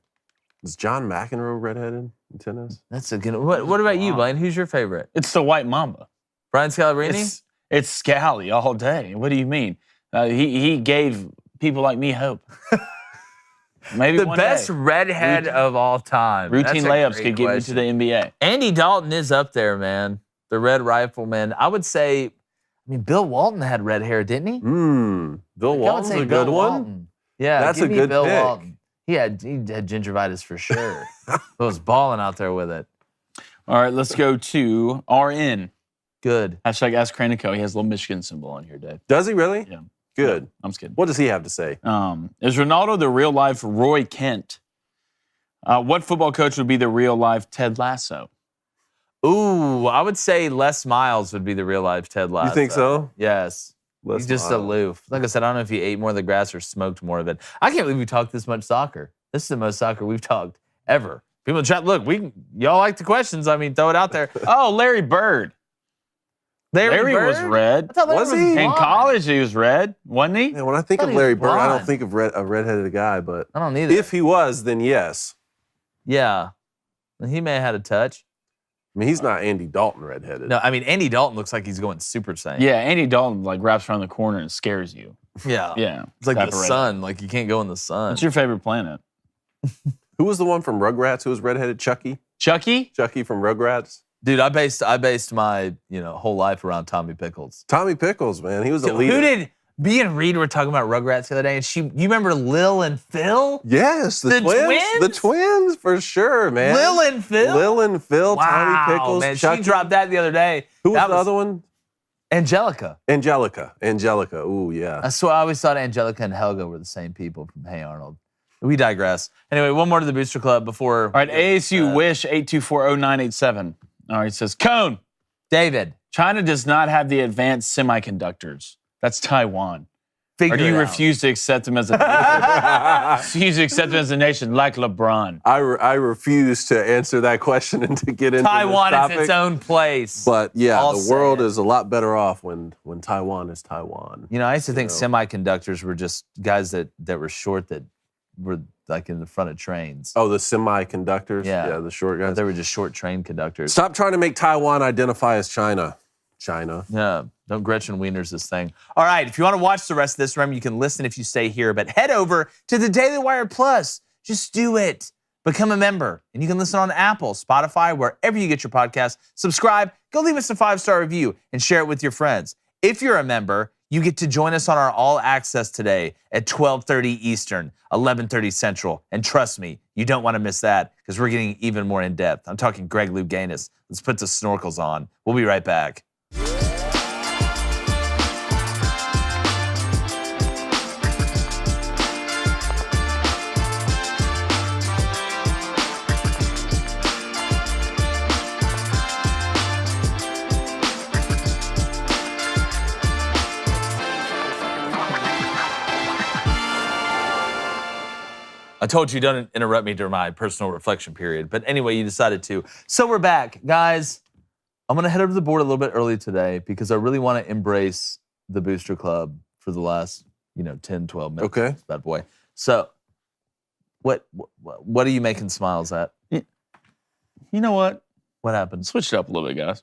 S2: Is John McEnroe redheaded in tennis?
S1: That's a good one. What about you, Blaine? Who's your favorite?
S3: It's the White Mamba.
S1: Brian Scalabrine?
S3: It's Scally all day. What do you mean? He gave people like me hope. Maybe
S1: The
S3: one
S1: best
S3: day.
S1: redhead of all time.
S3: Routine
S1: That's a
S3: layups
S1: great
S3: could get me to the NBA.
S1: Andy Dalton is up there, man. The Red Rifleman. I would say, Bill Walton had red hair, didn't he?
S2: Bill Walton's a good one.
S1: Yeah,
S2: That's
S1: give
S2: a
S1: me
S2: good
S1: Bill
S2: pick.
S1: Walton. He had gingivitis for sure. He was balling out there with it.
S3: All right, let's go to RN.
S1: Good.
S3: Hashtag Ask Cranico. He has a little Michigan symbol on here, Dave.
S2: Does he really?
S3: Yeah.
S2: Good.
S3: I'm just kidding.
S2: What does he have to say?
S3: Is Ronaldo the real life Roy Kent? What football coach would be the real life Ted Lasso?
S1: Ooh, I would say Les Miles would be the real life Ted Lasso.
S2: You think so?
S1: Yes. He's just aloof. Like I said, I don't know if he ate more of the grass or smoked more of it. I can't believe we talked this much soccer. This is the most soccer we've talked ever. People in the chat, look, y'all like the questions. Throw it out there.
S3: Oh, Larry Bird. Larry
S1: Bird?
S3: was red.
S1: I thought Larry
S2: Was he?
S3: In
S1: blonde.
S3: college, he was red, wasn't he?
S2: Yeah, when I think
S1: thought
S2: of
S1: he was
S2: Larry Bird, I don't
S1: blonde.
S2: think of a redheaded guy, but
S1: I don't either.
S2: if he was, then yes.
S1: Yeah. He may have had a touch.
S2: I mean, he's not Andy Dalton redheaded.
S1: No, Andy Dalton looks like he's going Super Saiyan.
S3: Yeah, Andy Dalton wraps around the corner and scares you.
S1: Yeah.
S3: Yeah.
S1: It's like
S3: type
S1: the
S3: of redhead.
S1: sun. Like you can't go in the sun.
S3: What's your favorite planet?
S2: Who was the one from Rugrats who was redheaded? Chucky?
S3: Chucky?
S2: Chucky from Rugrats?
S1: Dude, I based my whole life around Tommy Pickles.
S2: Tommy Pickles, man. He was a leader.
S1: Who did me and Reed were talking about Rugrats the other day, and you remember Lil and Phil?
S2: Yes, the
S1: twins?
S2: The twins, for sure, man.
S1: Lil and Phil?
S2: Lil and Phil, Tommy Pickles,
S1: man,
S2: Chucky.
S1: she dropped that the other day.
S2: Who was
S1: That
S2: the other one?
S1: Angelica.
S2: Angelica. Ooh, yeah.
S1: I swear I always thought Angelica and Helga were the same people from Hey Arnold. We digress. Anyway, one more to the Booster Club before.
S3: All right, ASU Wish 8240987. All right, it says, Cone,
S1: David.
S3: China does not have the advanced semiconductors. That's Taiwan. Or do you refuse to accept them as a nation like LeBron?
S2: I refuse to answer that question and to get into
S1: Taiwan
S2: this
S1: is
S2: topic.
S1: its own place.
S2: But yeah,
S1: I'll
S2: the world
S1: say it.
S2: is a lot better off when Taiwan is Taiwan.
S1: I used to think semiconductors were just guys that were short that were like in the front of trains.
S2: Oh, the semiconductors?
S1: Yeah.
S2: The short guys.
S1: They were just short train conductors.
S2: Stop trying to make Taiwan identify as China.
S1: Yeah, don't Gretchen Wieners this thing. All right, if you want to watch the rest of this, remember you can listen if you stay here, but head over to the Daily Wire Plus. Just do it. Become a member, and you can listen on Apple, Spotify, wherever you get your podcasts. Subscribe, go leave us a 5-star review, and share it with your friends. If you're a member, you get to join us on our All Access today at 12:30 Eastern, 11:30 Central. And trust me, you don't want to miss that because we're getting even more in-depth. I'm talking Greg Louganis. Let's put the snorkels on. We'll be right back. I told you don't interrupt me during my personal reflection period, but anyway, you decided to. So we're back. Guys, I'm going to head over to the board a little bit early today because I really want to embrace the Booster Club for the last, 10, 12 minutes.
S2: Okay.
S1: Bad boy. So what are you making smiles at?
S3: You know what?
S1: What happened?
S3: Switch it up a little bit, guys.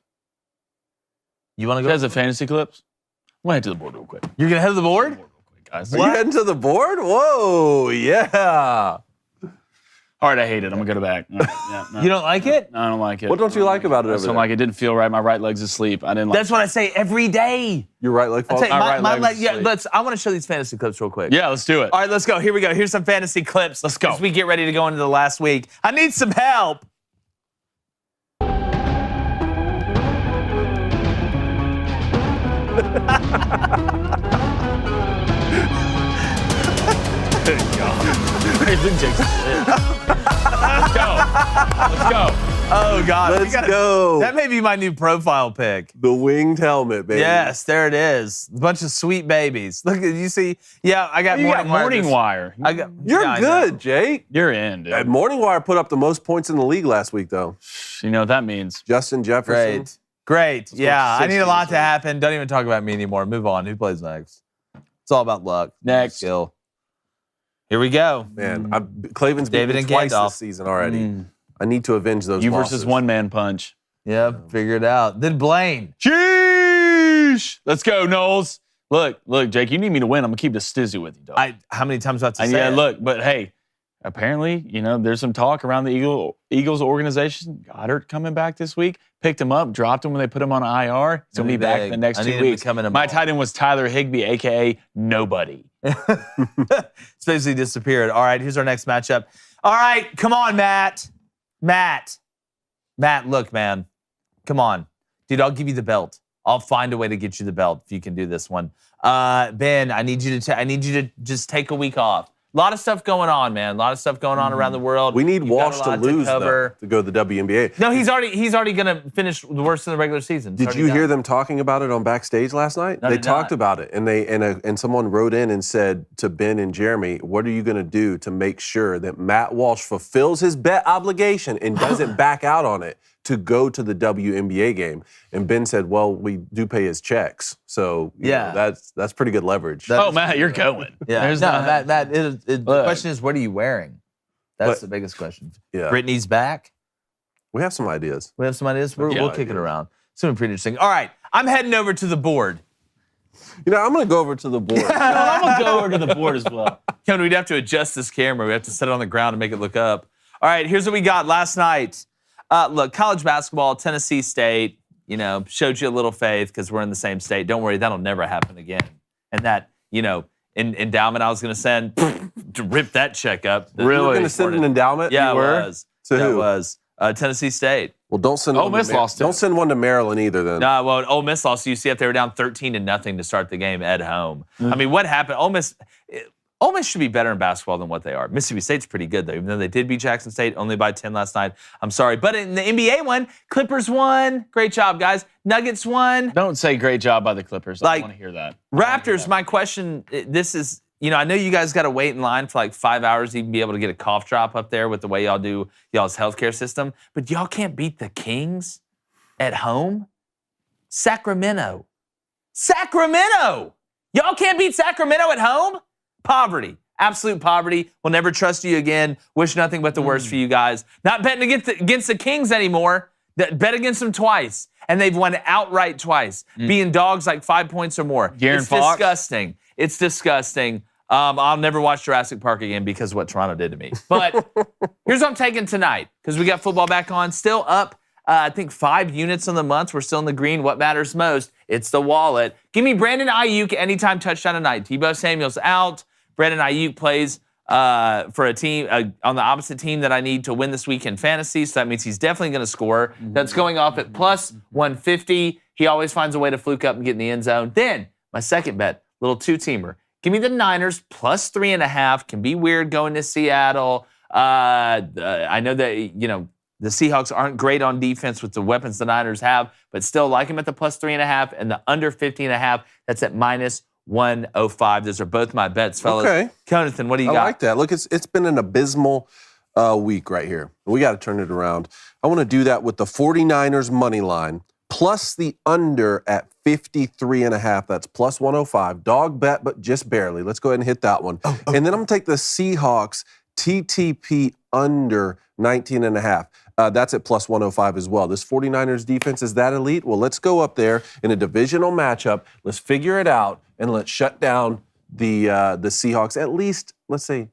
S1: You want to
S3: You
S1: go?
S3: guys have fantasy clips? I'm going to head to the board real quick.
S1: You're going to head to the board?
S3: Guys.
S2: Are you heading to the board? Whoa, yeah.
S3: All All right, I hate it. I'm going to go to back. All right, yeah, no,
S1: You don't like it?
S3: No, I don't like it.
S2: What don't you like about it
S3: I
S2: over
S3: just don't
S2: there?
S3: like it. It didn't feel right. My right leg's asleep. I didn't like
S1: That's what I say every day.
S2: Your right leg falls?
S1: I
S3: My right leg was
S1: yeah,
S3: asleep.
S1: I want to show these fantasy clips real quick.
S3: Yeah, let's do it.
S1: All right, let's go. Here we go. Here's some fantasy clips.
S3: Let's go.
S1: As we get ready to go into the last week. I need some help.
S3: Let's go. Let's go.
S1: Oh, God.
S2: Let's go.
S1: That may be my new profile pic.
S2: The winged helmet, baby.
S1: Yes, there it is. A bunch of sweet babies. Look, you see? Yeah, I got
S3: You
S1: Morning
S3: got
S1: Wire.
S3: Morning Wire.
S2: You're
S1: Yeah, I
S2: good,
S1: know.
S2: Jake.
S3: You're in, dude.
S2: Morning Wire put up the most points in the league last week, though.
S3: You know what that means.
S2: Justin Jefferson.
S1: Great. Yeah, I need a lot
S2: 60
S1: to happen. Don't even talk about me anymore. Move on. Who plays next? It's all about luck.
S3: Next.
S1: Skill. Here we go.
S2: Man, Clavin's
S1: David
S2: beaten
S1: and
S2: twice
S1: Gandalf.
S2: this season already. I need to avenge those
S3: You
S2: losses.
S3: versus one-man punch.
S1: Yep, figure it out. Then Blaine.
S3: Sheesh! Let's go, Knowles. Look, Jake, you need me to win. I'm going to keep this stizzy with you, dog.
S1: How many times do I have to say
S3: Yeah,
S1: it?
S3: look, but hey, apparently, there's some talk around the Eagles organization. Goddard coming back this week. Picked him up, dropped him when they put him on IR. He's going to be back in the next 2 weeks. My tight end was Tyler Higbee, a.k.a. Nobody.
S1: It's basically disappeared. All right, here's our next matchup. All right, come on, Matt. Matt, look, man. Come on. Dude, I'll give you the belt. I'll find a way to get you the belt if you can do this one. Ben, I need you to just take a week off. A lot of stuff going on, man. A lot of stuff going on around the world.
S2: We need
S1: You've got
S2: Walsh
S1: a
S2: to
S1: lot
S2: lose,
S1: cover.
S2: though, to go to the WNBA.
S1: No, he's already going to finish the worst in the regular season.
S2: Did you hear them talking about it on Backstage last night?
S1: No,
S2: they
S1: did
S2: talked
S1: not.
S2: about it, and someone wrote in and said to Ben and Jeremy, "What are you going to do to make sure that Matt Walsh fulfills his bet obligation and doesn't back out on it to go to the WNBA game?" And Ben said, "Well, we do pay his checks, so you know, that's pretty good leverage."
S3: Matt, you're going.
S1: Yeah. Matt, the question is, what are you wearing? That's the biggest question.
S2: Yeah.
S1: Brittany's back.
S2: We have some ideas.
S1: We have some ideas. We'll kick it around. It's going to be pretty interesting. All right, I'm heading over to the board.
S2: I'm going to go over to the board.
S3: I'm going to go over to the board as well.
S1: Kevin, we'd have to adjust this camera. We have to set it on the ground and make it look up. All right, here's what we got last night. Look, college basketball, Tennessee State, showed you a little faith because we're in the same state. Don't worry, that'll never happen again. And that, endowment I was going to send, to rip that check up.
S2: You were going to send an endowment?
S1: Yeah,
S2: you
S1: it
S2: were?
S1: was.
S2: To
S1: That
S2: who?
S1: was Tennessee State.
S2: Well, don't send
S3: Ole Miss lost it.
S2: Don't send one to Maryland either, then.
S1: No, well, Ole Miss lost to UCF. They were down 13-0 to start the game at home. I mean, what happened? Ole Miss should be better in basketball than what they are. Mississippi State's pretty good, though, even though they did beat Jackson State only by 10 last night. I'm sorry. But in the NBA one, Clippers won. Great job, guys. Nuggets won.
S3: Don't say great job by the Clippers. I don't want to hear that.
S1: Raptors, my question, this is, I know you guys got to wait in line for like 5 hours to even be able to get a cough drop up there with the way y'all do y'all's healthcare system, but y'all can't beat the Kings at home? Sacramento. Y'all can't beat Sacramento at home? Poverty. Absolute poverty. We'll never trust you again. Wish nothing but the worst for you guys. Not betting against the Kings anymore. Bet against them twice. And they've won outright twice. Being dogs like 5 points or more. It's disgusting. It's disgusting. I'll never watch Jurassic Park again because of what Toronto did to me. But here's what I'm taking tonight because we got football back on. Still up, I think, 5 units on the month. We're still in the green. What matters most? It's the wallet. Give me Brandon Ayuk anytime touchdown tonight. Tebow Samuel's out. Brandon Ayuk plays for a team on the opposite team that I need to win this week in fantasy. So that means he's definitely going to score. That's going off at plus 150. He always finds a way to fluke up and get in the end zone. Then my second bet, little two-teamer. Give me the Niners plus 3.5. Can be weird going to Seattle. I know that, the Seahawks aren't great on defense with the weapons the Niners have, but still like them at the plus 3.5 and the under 50.5. That's at minus 105. Those are both my bets, fellas.
S2: Okay.
S1: Jonathan, what do you got?
S2: I like that. Look, it's been an abysmal week right here. We got to turn it around. I want to do that with the 49ers money line plus the under at 53.5. That's plus 105. Dog bet, but just barely. Let's go ahead and hit that one. And then I'm going to take the Seahawks TTP under 19.5. That's at plus 105 as well. This 49ers defense is that elite? Well, let's go up there in a divisional matchup. Let's figure it out, and let's shut down the Seahawks. At least, let's say,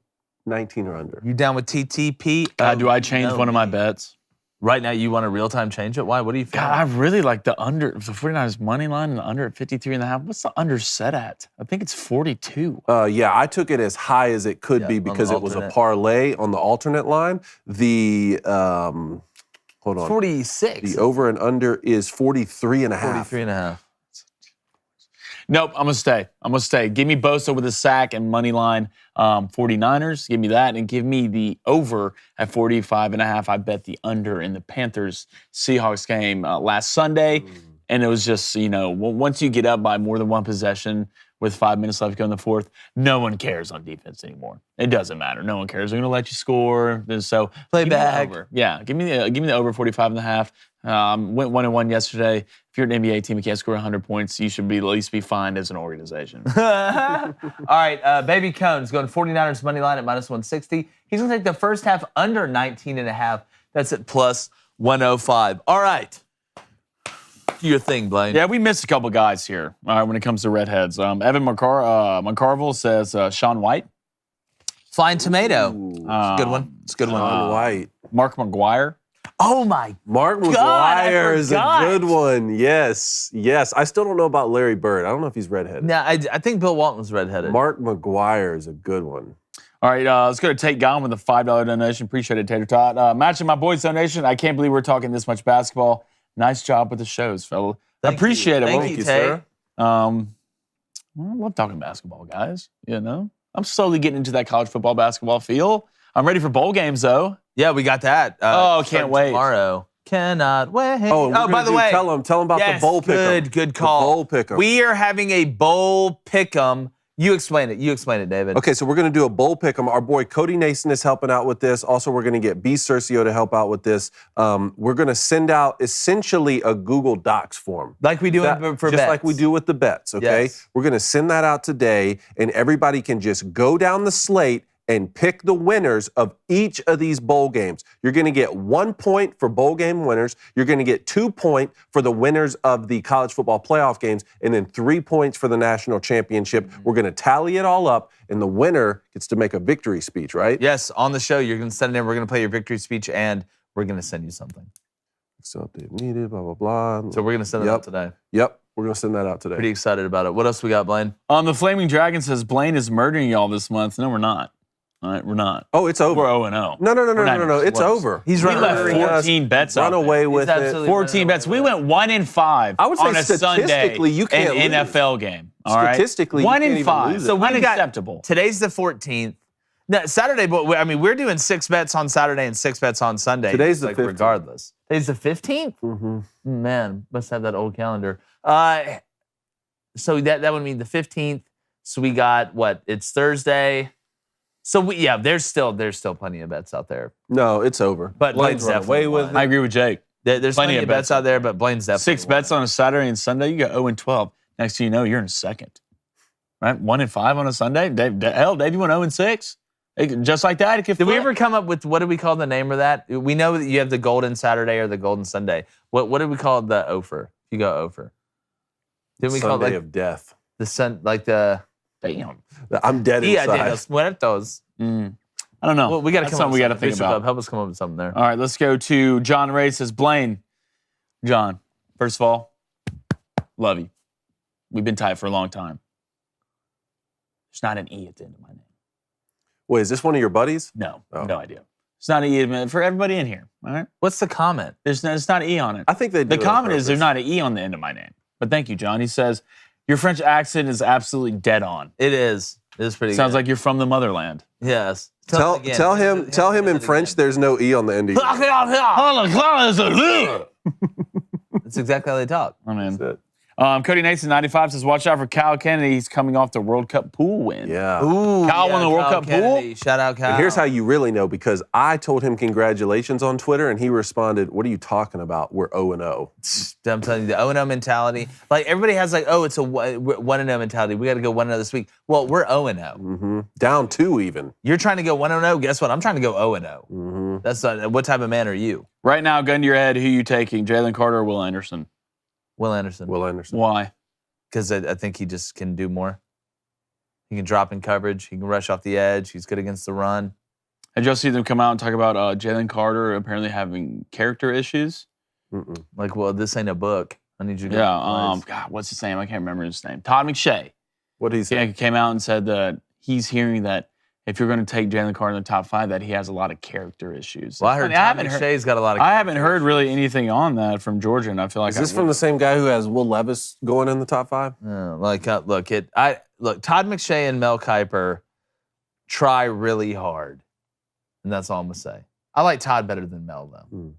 S2: 19 or under.
S1: You down with TTP?
S3: Do I change one of my bets?
S1: Right now, you want to real-time change it? Why? What do you feel?
S3: God, I really like the under, the 49ers money line and the under at 53.5. What's the under set at? I think it's 42.
S2: Yeah, I took it as high as it could be because it was a parlay on the alternate line. The, hold on.
S1: 46.
S2: The over and under is 43.5.
S1: 43.5.
S3: Nope, I'm going to stay. Give me Bosa with a sack and money line 49ers. Give me that and give me the over at 45.5. I bet the under in the Panthers-Seahawks game last Sunday. And it was just, once you get up by more than one possession with 5 minutes left to go in the fourth, no one cares on defense anymore. It doesn't matter. No one cares. They're going to let you score. So
S1: play back.
S3: Yeah, give me the over 45.5. Went 1-1 yesterday. If you're an NBA team and can't score 100 points, you should at least be fined as an organization.
S1: All right, Baby Cone's going 49ers money line at -160. He's going to take the first half under 19.5. That's at +105. All right. Do your thing, Blaine.
S3: Yeah, we missed a couple guys here. All right, when it comes to redheads. Evan McCarville says Sean White.
S1: Flying Tomato. It's a good one. It's a good one.
S2: Sean White.
S3: Mark McGuire.
S1: Oh, my
S2: Mark McGuire is a good one. Yes. I still don't know about Larry Bird. I don't know if he's redheaded.
S1: No, I think Bill Walton's redheaded.
S2: Mark McGuire is a good one.
S3: All right, let's go to Tate Gone with a $5 donation. Appreciate it, Tater Tot. Matching my boys' donation. I can't believe we're talking this much basketball. Nice job with the shows, fella. I appreciate it.
S1: Thank you, sir.
S3: I love talking basketball, guys. I'm slowly getting into that college football basketball feel. I'm ready for bowl games, though.
S1: Yeah, we got that.
S3: Can't wait.
S1: Tomorrow. Cannot wait.
S2: Oh,
S1: by the way.
S2: Tell them about the bowl pick'em.
S1: Good call.
S2: The bowl pick'em.
S1: We are having a bowl pick'em. You explain it, David.
S2: Okay, so we're going to do a bowl pick'em. Our boy Cody Nason is helping out with this. Also, we're going to get B. Cercio to help out with this. We're going to send out essentially a Google Docs form.
S1: Like we do for bets.
S2: Just like we do with the bets, okay?
S1: Yes.
S2: We're going to send that out today, and everybody can just go down the slate and pick the winners of each of these bowl games. You're going to get 1 point for bowl game winners. You're going to get 2 points for the winners of the college football playoff games, and then 3 points for the national championship. We're going to tally it all up, and the winner gets to make a victory speech, right?
S1: Yes, on the show, you're going to send it in. We're going to play your victory speech, and we're going to send you something.
S2: Something needed, blah, blah, blah.
S1: So we're going to send it out today.
S2: Yep, we're going to send that out today.
S1: Pretty excited about it. What else we got, Blaine?
S3: The Flaming Dragon says Blaine is murdering y'all this month. No, we're not. All right, we're not.
S2: Oh, it's over.
S3: We're 0-0.
S2: No. It's over.
S1: He's
S3: we left 14 bets out.
S2: Run away with it.
S3: 14 bets. We went 1-5
S2: I would say
S3: on a Sunday
S2: statistically, you can't
S3: an
S2: lose.
S3: NFL game. All right?
S2: Statistically,
S3: 1-5.
S1: So
S3: unacceptable.
S1: Today's the 14th. No, Saturday, but we're doing 6 bets on Saturday and 6 bets on Sunday.
S2: Today's the 15th.
S1: Regardless. Today's the 15th?
S2: Mm-hmm.
S1: Man, must have that old calendar. So that would mean the 15th. So we got what? It's Thursday. So there's still plenty of bets out there.
S2: No, it's over.
S1: But
S2: Blaine's
S1: Blaine's definitely
S2: away with it.
S3: I agree with Jake.
S1: There's plenty of bets out there, but Blaine's definitely
S3: 6 bets on a Saturday and Sunday. You got 0-12. Next thing you know, you're in second. Right? 1-5 on a Sunday. Dave, you went 0-6. Just like that, it could flip.
S1: Did we ever come up with, what do we call the name of that? We know that you have the Golden Saturday or the Golden Sunday. What did we call the Ofer? If you go Ofer. Didn't we call it
S2: Sunday of death.
S1: The sun, like the...
S3: Damn.
S2: I'm dead inside.
S1: Dia de los Muertos.
S3: I don't know.
S1: Well, we got to come up with
S3: we got to
S1: something.
S3: think about.
S1: Help us come up with something there.
S3: All right, let's go to John Ray. Says, Blaine, John, first of all, love you. We've been tight for a long time. There's not an E at the end of my name.
S2: Wait, is this one of your buddies?
S3: No,
S2: Oh.
S3: no idea. It's not an E for everybody in here. All right.
S1: What's the comment?
S3: It's not an E on it.
S2: I think they do.
S3: The comment is there's not an E on the end of my name. But thank you, John. He says, your French accent is absolutely dead on.
S1: It is. It is pretty
S3: Sounds
S1: good.
S3: like you're from the motherland.
S1: Yes.
S2: Tell him in French there's no E on the end of your name.
S1: That's exactly how they talk.
S3: I mean,
S2: That's it.
S3: Cody Nason, 95, says, watch out for Kyle Kennedy. He's coming off the World Cup pool win.
S2: Yeah.
S1: Ooh,
S3: Kyle won the World Cup
S1: Kennedy. Shout out, Kyle.
S2: And here's how you really know, because I told him congratulations on Twitter, and he responded, what are you talking about? We're 0-0.
S1: I'm telling you, the 0-0 mentality. Like, everybody has like, oh, it's a 1-0 mentality. We got to go 1-0 this week. Well, we're 0-0.
S2: Mm-hmm. Down 2 even.
S1: You're trying to go 1-0. Guess what? I'm trying to go 0-0.
S2: Mm-hmm.
S1: That's what type of man are you?
S3: Right now, gun to your head, who you taking? Jalen Carter or Will Anderson?
S1: Will Anderson.
S2: Will Anderson.
S3: Why?
S1: Because I think he just can do more. He can drop in coverage. He can rush off the edge. He's good against the run.
S3: Did y'all see them come out and talk about Jalen Carter apparently having character issues?
S2: Mm-mm.
S1: Like, well, this ain't a book. I need you to
S3: God, what's his name? I can't remember his name. Todd McShay.
S2: What did he say?
S3: He came out and said that he's hearing that if you're going to take Jalen Carter in the top 5, that he has a lot of character issues.
S1: Well, I heard Todd McShay's got a lot of
S3: I haven't heard really anything on that from Georgia, and I feel like
S2: Is this from the same guy who has Will Levis going in the top 5?
S1: look, Todd McShay and Mel Kiper try really hard, and that's all I'm gonna say. I like Todd better than Mel though,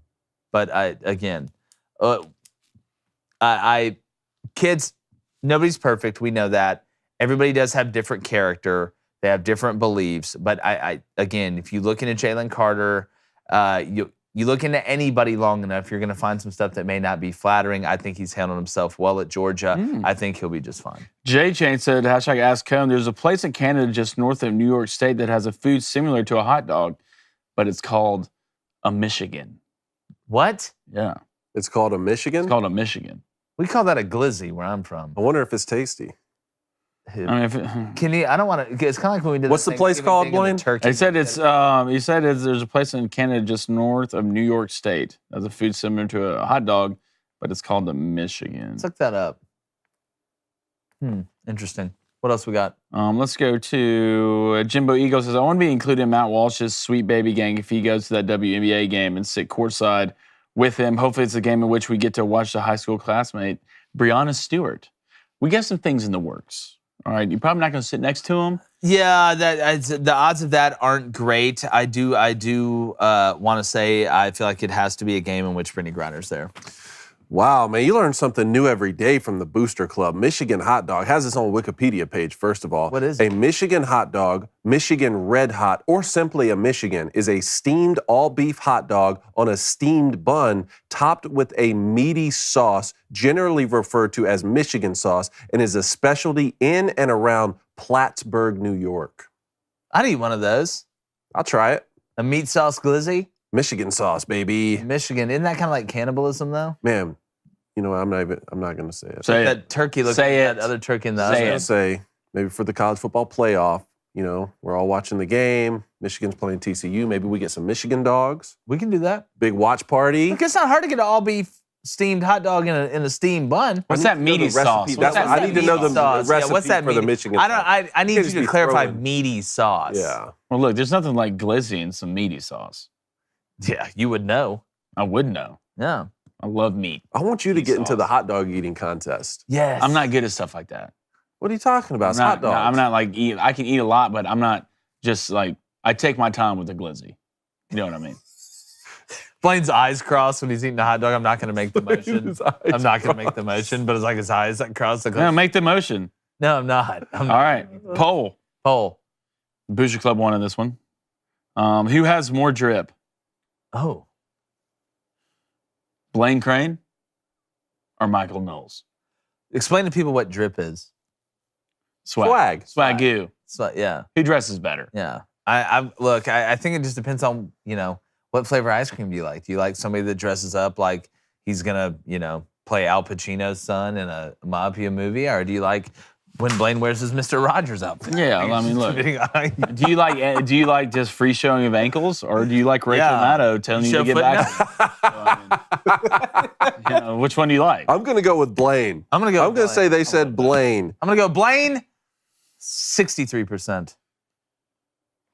S1: but kids, nobody's perfect. We know that. Everybody does have different character. They have different beliefs. But again, if you look into Jalen Carter, you look into anybody long enough, you're going to find some stuff that may not be flattering. I think he's handled himself well at Georgia. I think he'll be just fine.
S3: Jay Chain said, #AskCone, there's a place in Canada just north of New York State that has a food similar to a hot dog, but it's called a Michigan.
S1: What?
S3: Yeah.
S2: It's called a Michigan?
S3: It's called a Michigan.
S1: We call that a glizzy where I'm from.
S2: I wonder if it's tasty.
S3: I mean,
S1: Can you? I don't want to. It's kind of like when we did.
S2: What's the place called, Blaine?
S3: He said it's. He said there's a place in Canada just north of New York State that's a food similar to a hot dog, but it's called the Michigan.
S1: Let's look that up. Interesting. What else we got?
S3: Let's go to Jimbo Eagle says, I want to be included in Matt Walsh's sweet baby gang if he goes to that WNBA game and sit courtside with him. Hopefully it's a game in which we get to watch the high school classmate, Breonna Stewart. We got some things in the works. All right, you're probably not going to sit next to him.
S1: Yeah, the odds of that aren't great. I do want to say I feel like it has to be a game in which Brittany Griner's there.
S2: Wow, man, you learn something new every day from the Booster Club. Michigan hot dog has its own Wikipedia page, first of all.
S1: What is it?
S2: A Michigan hot dog, Michigan Red Hot, or simply a Michigan, is a steamed all-beef hot dog on a steamed bun topped with a meaty sauce, generally referred to as Michigan sauce, and is a specialty in and around Plattsburgh, New York.
S1: I'd eat one of those.
S2: I'll try it.
S1: A meat sauce glizzy?
S2: Michigan sauce, baby.
S1: Michigan. Isn't that kind of like cannibalism, though?
S2: Man, you know what? I'm not going to say it.
S3: Say
S1: that turkey looks like that other turkey in the
S2: I was
S1: oven.
S2: going to say, maybe for the college football playoff, you know, we're all watching the game. Michigan's playing TCU. Maybe we get some Michigan dogs.
S1: We can do that.
S2: Big watch party.
S1: Look, it's not hard to get an all-beef steamed hot dog in a steamed bun.
S3: What's that meaty sauce?
S2: I need to know the recipe
S1: what's that
S2: for the
S1: meaty?
S2: Michigan
S1: I need you to clarify
S2: throwing.
S1: meaty sauce.
S2: Yeah.
S3: Well, look, there's nothing like glizzy and some meaty sauce.
S1: Yeah, you would know.
S3: I would know.
S1: Yeah.
S3: I love meat.
S2: I want you to
S3: Meat
S2: get into
S3: sauce.
S2: the hot dog eating contest.
S1: Yes.
S3: I'm not good at stuff like that.
S2: What are you talking about? It's hot dogs.
S3: I'm not like eat. I can eat a lot, but I'm not just like I take my time with the glizzy. You know what I mean?
S1: Blaine's eyes crossed when he's eating a hot dog. I'm not going to make the motion.
S2: His eyes
S1: I'm not going to make the motion, but it's like his eyes that cross the
S3: No, make the motion.
S1: No, I'm not.
S3: All right, poll. Bougie Club won in this one. Who has more drip?
S1: Oh.
S3: Blaine Crane or Michael Knowles?
S1: Explain to people what drip is.
S2: Swag.
S3: Swagoo.
S1: Yeah.
S3: Who dresses better?
S1: Yeah. I think it just depends on, what flavor ice cream do you like? Do you like somebody that dresses up like he's going to, play Al Pacino's son in a mafia movie? Or do you like when Blaine wears his Mr. Rogers outfit?
S3: Yeah, I mean, look. Do you like just free showing of ankles, or do you like Rachel Maddow telling you to get back? So, which one do you like?
S2: I'm going to go with Blaine.
S1: I'm going to
S2: say they said Blaine.
S1: I'm going to go Blaine, 63%.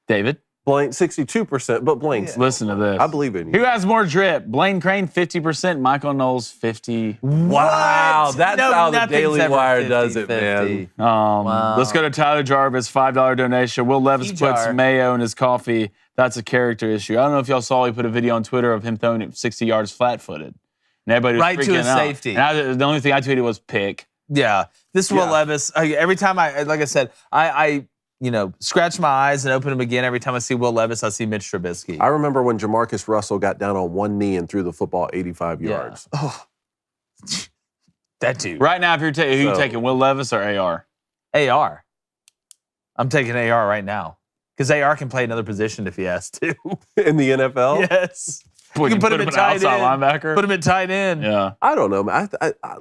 S3: David?
S2: Blaine, 62%, but Blaine.
S1: Yeah.
S3: Listen to this.
S2: I believe in you.
S3: Who has more drip? Blaine Crane, 50%. Michael Knowles, 50%.
S2: Wow, that's how the
S1: nothing's
S2: Daily
S1: ever
S2: Wire
S1: 50,
S2: does it,
S1: 50.
S2: man.
S1: Wow.
S3: Let's go to Tyler Jarvis, $5 donation. Will Levis puts mayo in his coffee. That's a character issue. I don't know if y'all saw he put a video on Twitter of him throwing it 60 yards flat-footed. And everybody was
S1: right
S3: freaking
S1: to his
S3: out.
S1: safety.
S3: And the only thing I tweeted was pick.
S1: Yeah. This Will Levis, every time like I said, I scratch my eyes and open them again. Every time I see Will Levis, I see Mitch Trubisky.
S2: I remember when Jamarcus Russell got down on one knee and threw the football 85 yards.
S1: Oh. That dude.
S3: Right now, if you're who you taking, Will Levis or AR?
S1: AR. I'm taking AR right now. Because AR can play another position if he has to.
S2: In the NFL?
S1: Yes.
S3: You can put him at tight end. Linebacker?
S1: Put him at tight end.
S3: Yeah.
S2: I don't know, man.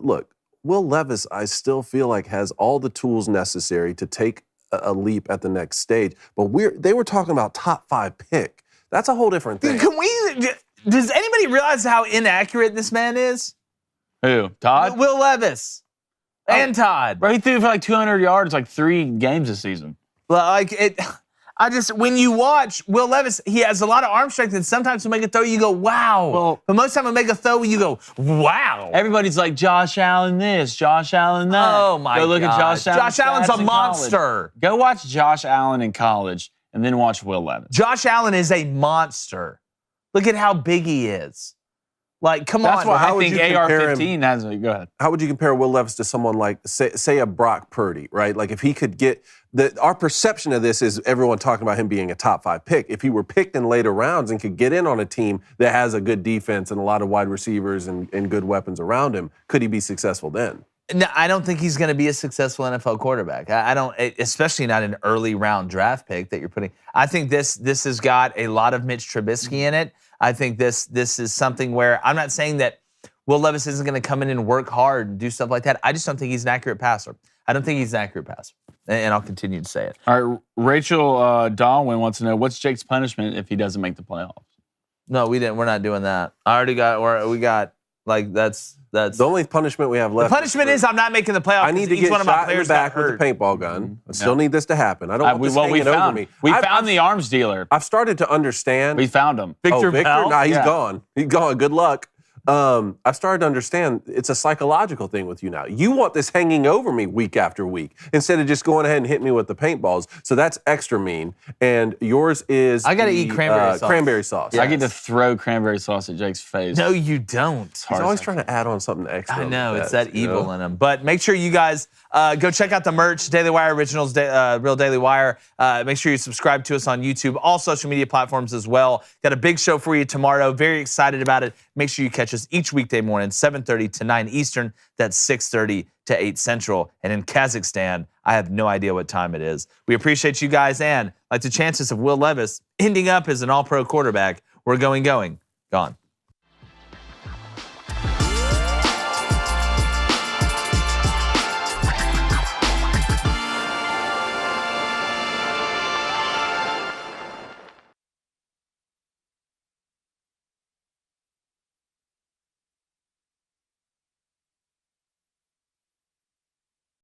S2: Look, Will Levis, I still feel like has all the tools necessary to take a leap at the next stage. But they were talking about top 5 pick. That's a whole different thing.
S1: Does anybody realize how inaccurate this man is?
S3: Who? Todd?
S1: Will Levis. And Todd.
S3: Bro, he threw for like 200 yards, like 3 games this season.
S1: When you watch Will Levis, he has a lot of arm strength, and sometimes he'll make a throw, you go, wow.
S3: Well,
S1: but most time he'll make a throw, you go, wow.
S3: Everybody's like, Josh Allen this, Josh Allen that.
S1: Oh, my God.
S3: Go look at Josh Allen.
S1: Josh Allen's a monster.
S3: Go watch Josh Allen in college, and then watch Will Levis.
S1: Josh Allen is a monster. Look at how big he is. Like, come on.
S3: That's why I think AR-15 has a, go ahead.
S2: How would you compare Will Levis to someone like, say a Brock Purdy, right? Like if he could get, our perception of this is everyone talking about him being a top 5 pick. If he were picked in later rounds and could get in on a team that has a good defense and a lot of wide receivers and good weapons around him, could he be successful then?
S1: No, I don't think he's going to be a successful NFL quarterback. I don't, especially not an early round draft pick that you're putting. I think this has got a lot of Mitch Trubisky in it. I think this is something where I'm not saying that Will Levis isn't going to come in and work hard and do stuff like that. I just don't think he's an accurate passer. I don't think he's an accurate passer, and I'll continue to say it.
S3: All right, Rachel Darwin wants to know, what's Jake's punishment if he doesn't make the playoffs?
S1: No, we didn't. We're not doing that. I already got. We got like that's
S2: the only punishment we have left.
S1: The punishment is I'm not making the playoffs.
S2: I need to get shot in the back with the paintball gun. I still need this to happen. I don't want this hanging over me.
S3: We found the arms dealer.
S2: I've started to understand.
S3: We found him.
S1: Victor Bell?
S2: Nah, he's gone. He's gone. Good luck. I've started to understand it's a psychological thing with you now. You want this hanging over me week after week instead of just going ahead and hitting me with the paintballs. So that's extra mean. And yours is
S1: I got to eat cranberry sauce.
S2: Cranberry sauce.
S3: Yes. I get to throw cranberry sauce at Jake's face.
S1: No, you don't.
S2: He's always trying to add on something extra.
S1: I know, it's that evil in him. But make sure you guys go check out the merch, Daily Wire Originals, Real Daily Wire. Make sure you subscribe to us on YouTube, all social media platforms as well. Got a big show for you tomorrow. Very excited about it. Make sure you catch us each weekday morning, 7:30 to 9 Eastern. That's 6:30 to 8 Central. And in Kazakhstan, I have no idea what time it is. We appreciate you guys, and like the chances of Will Levis ending up as an all-pro quarterback, we're going, gone.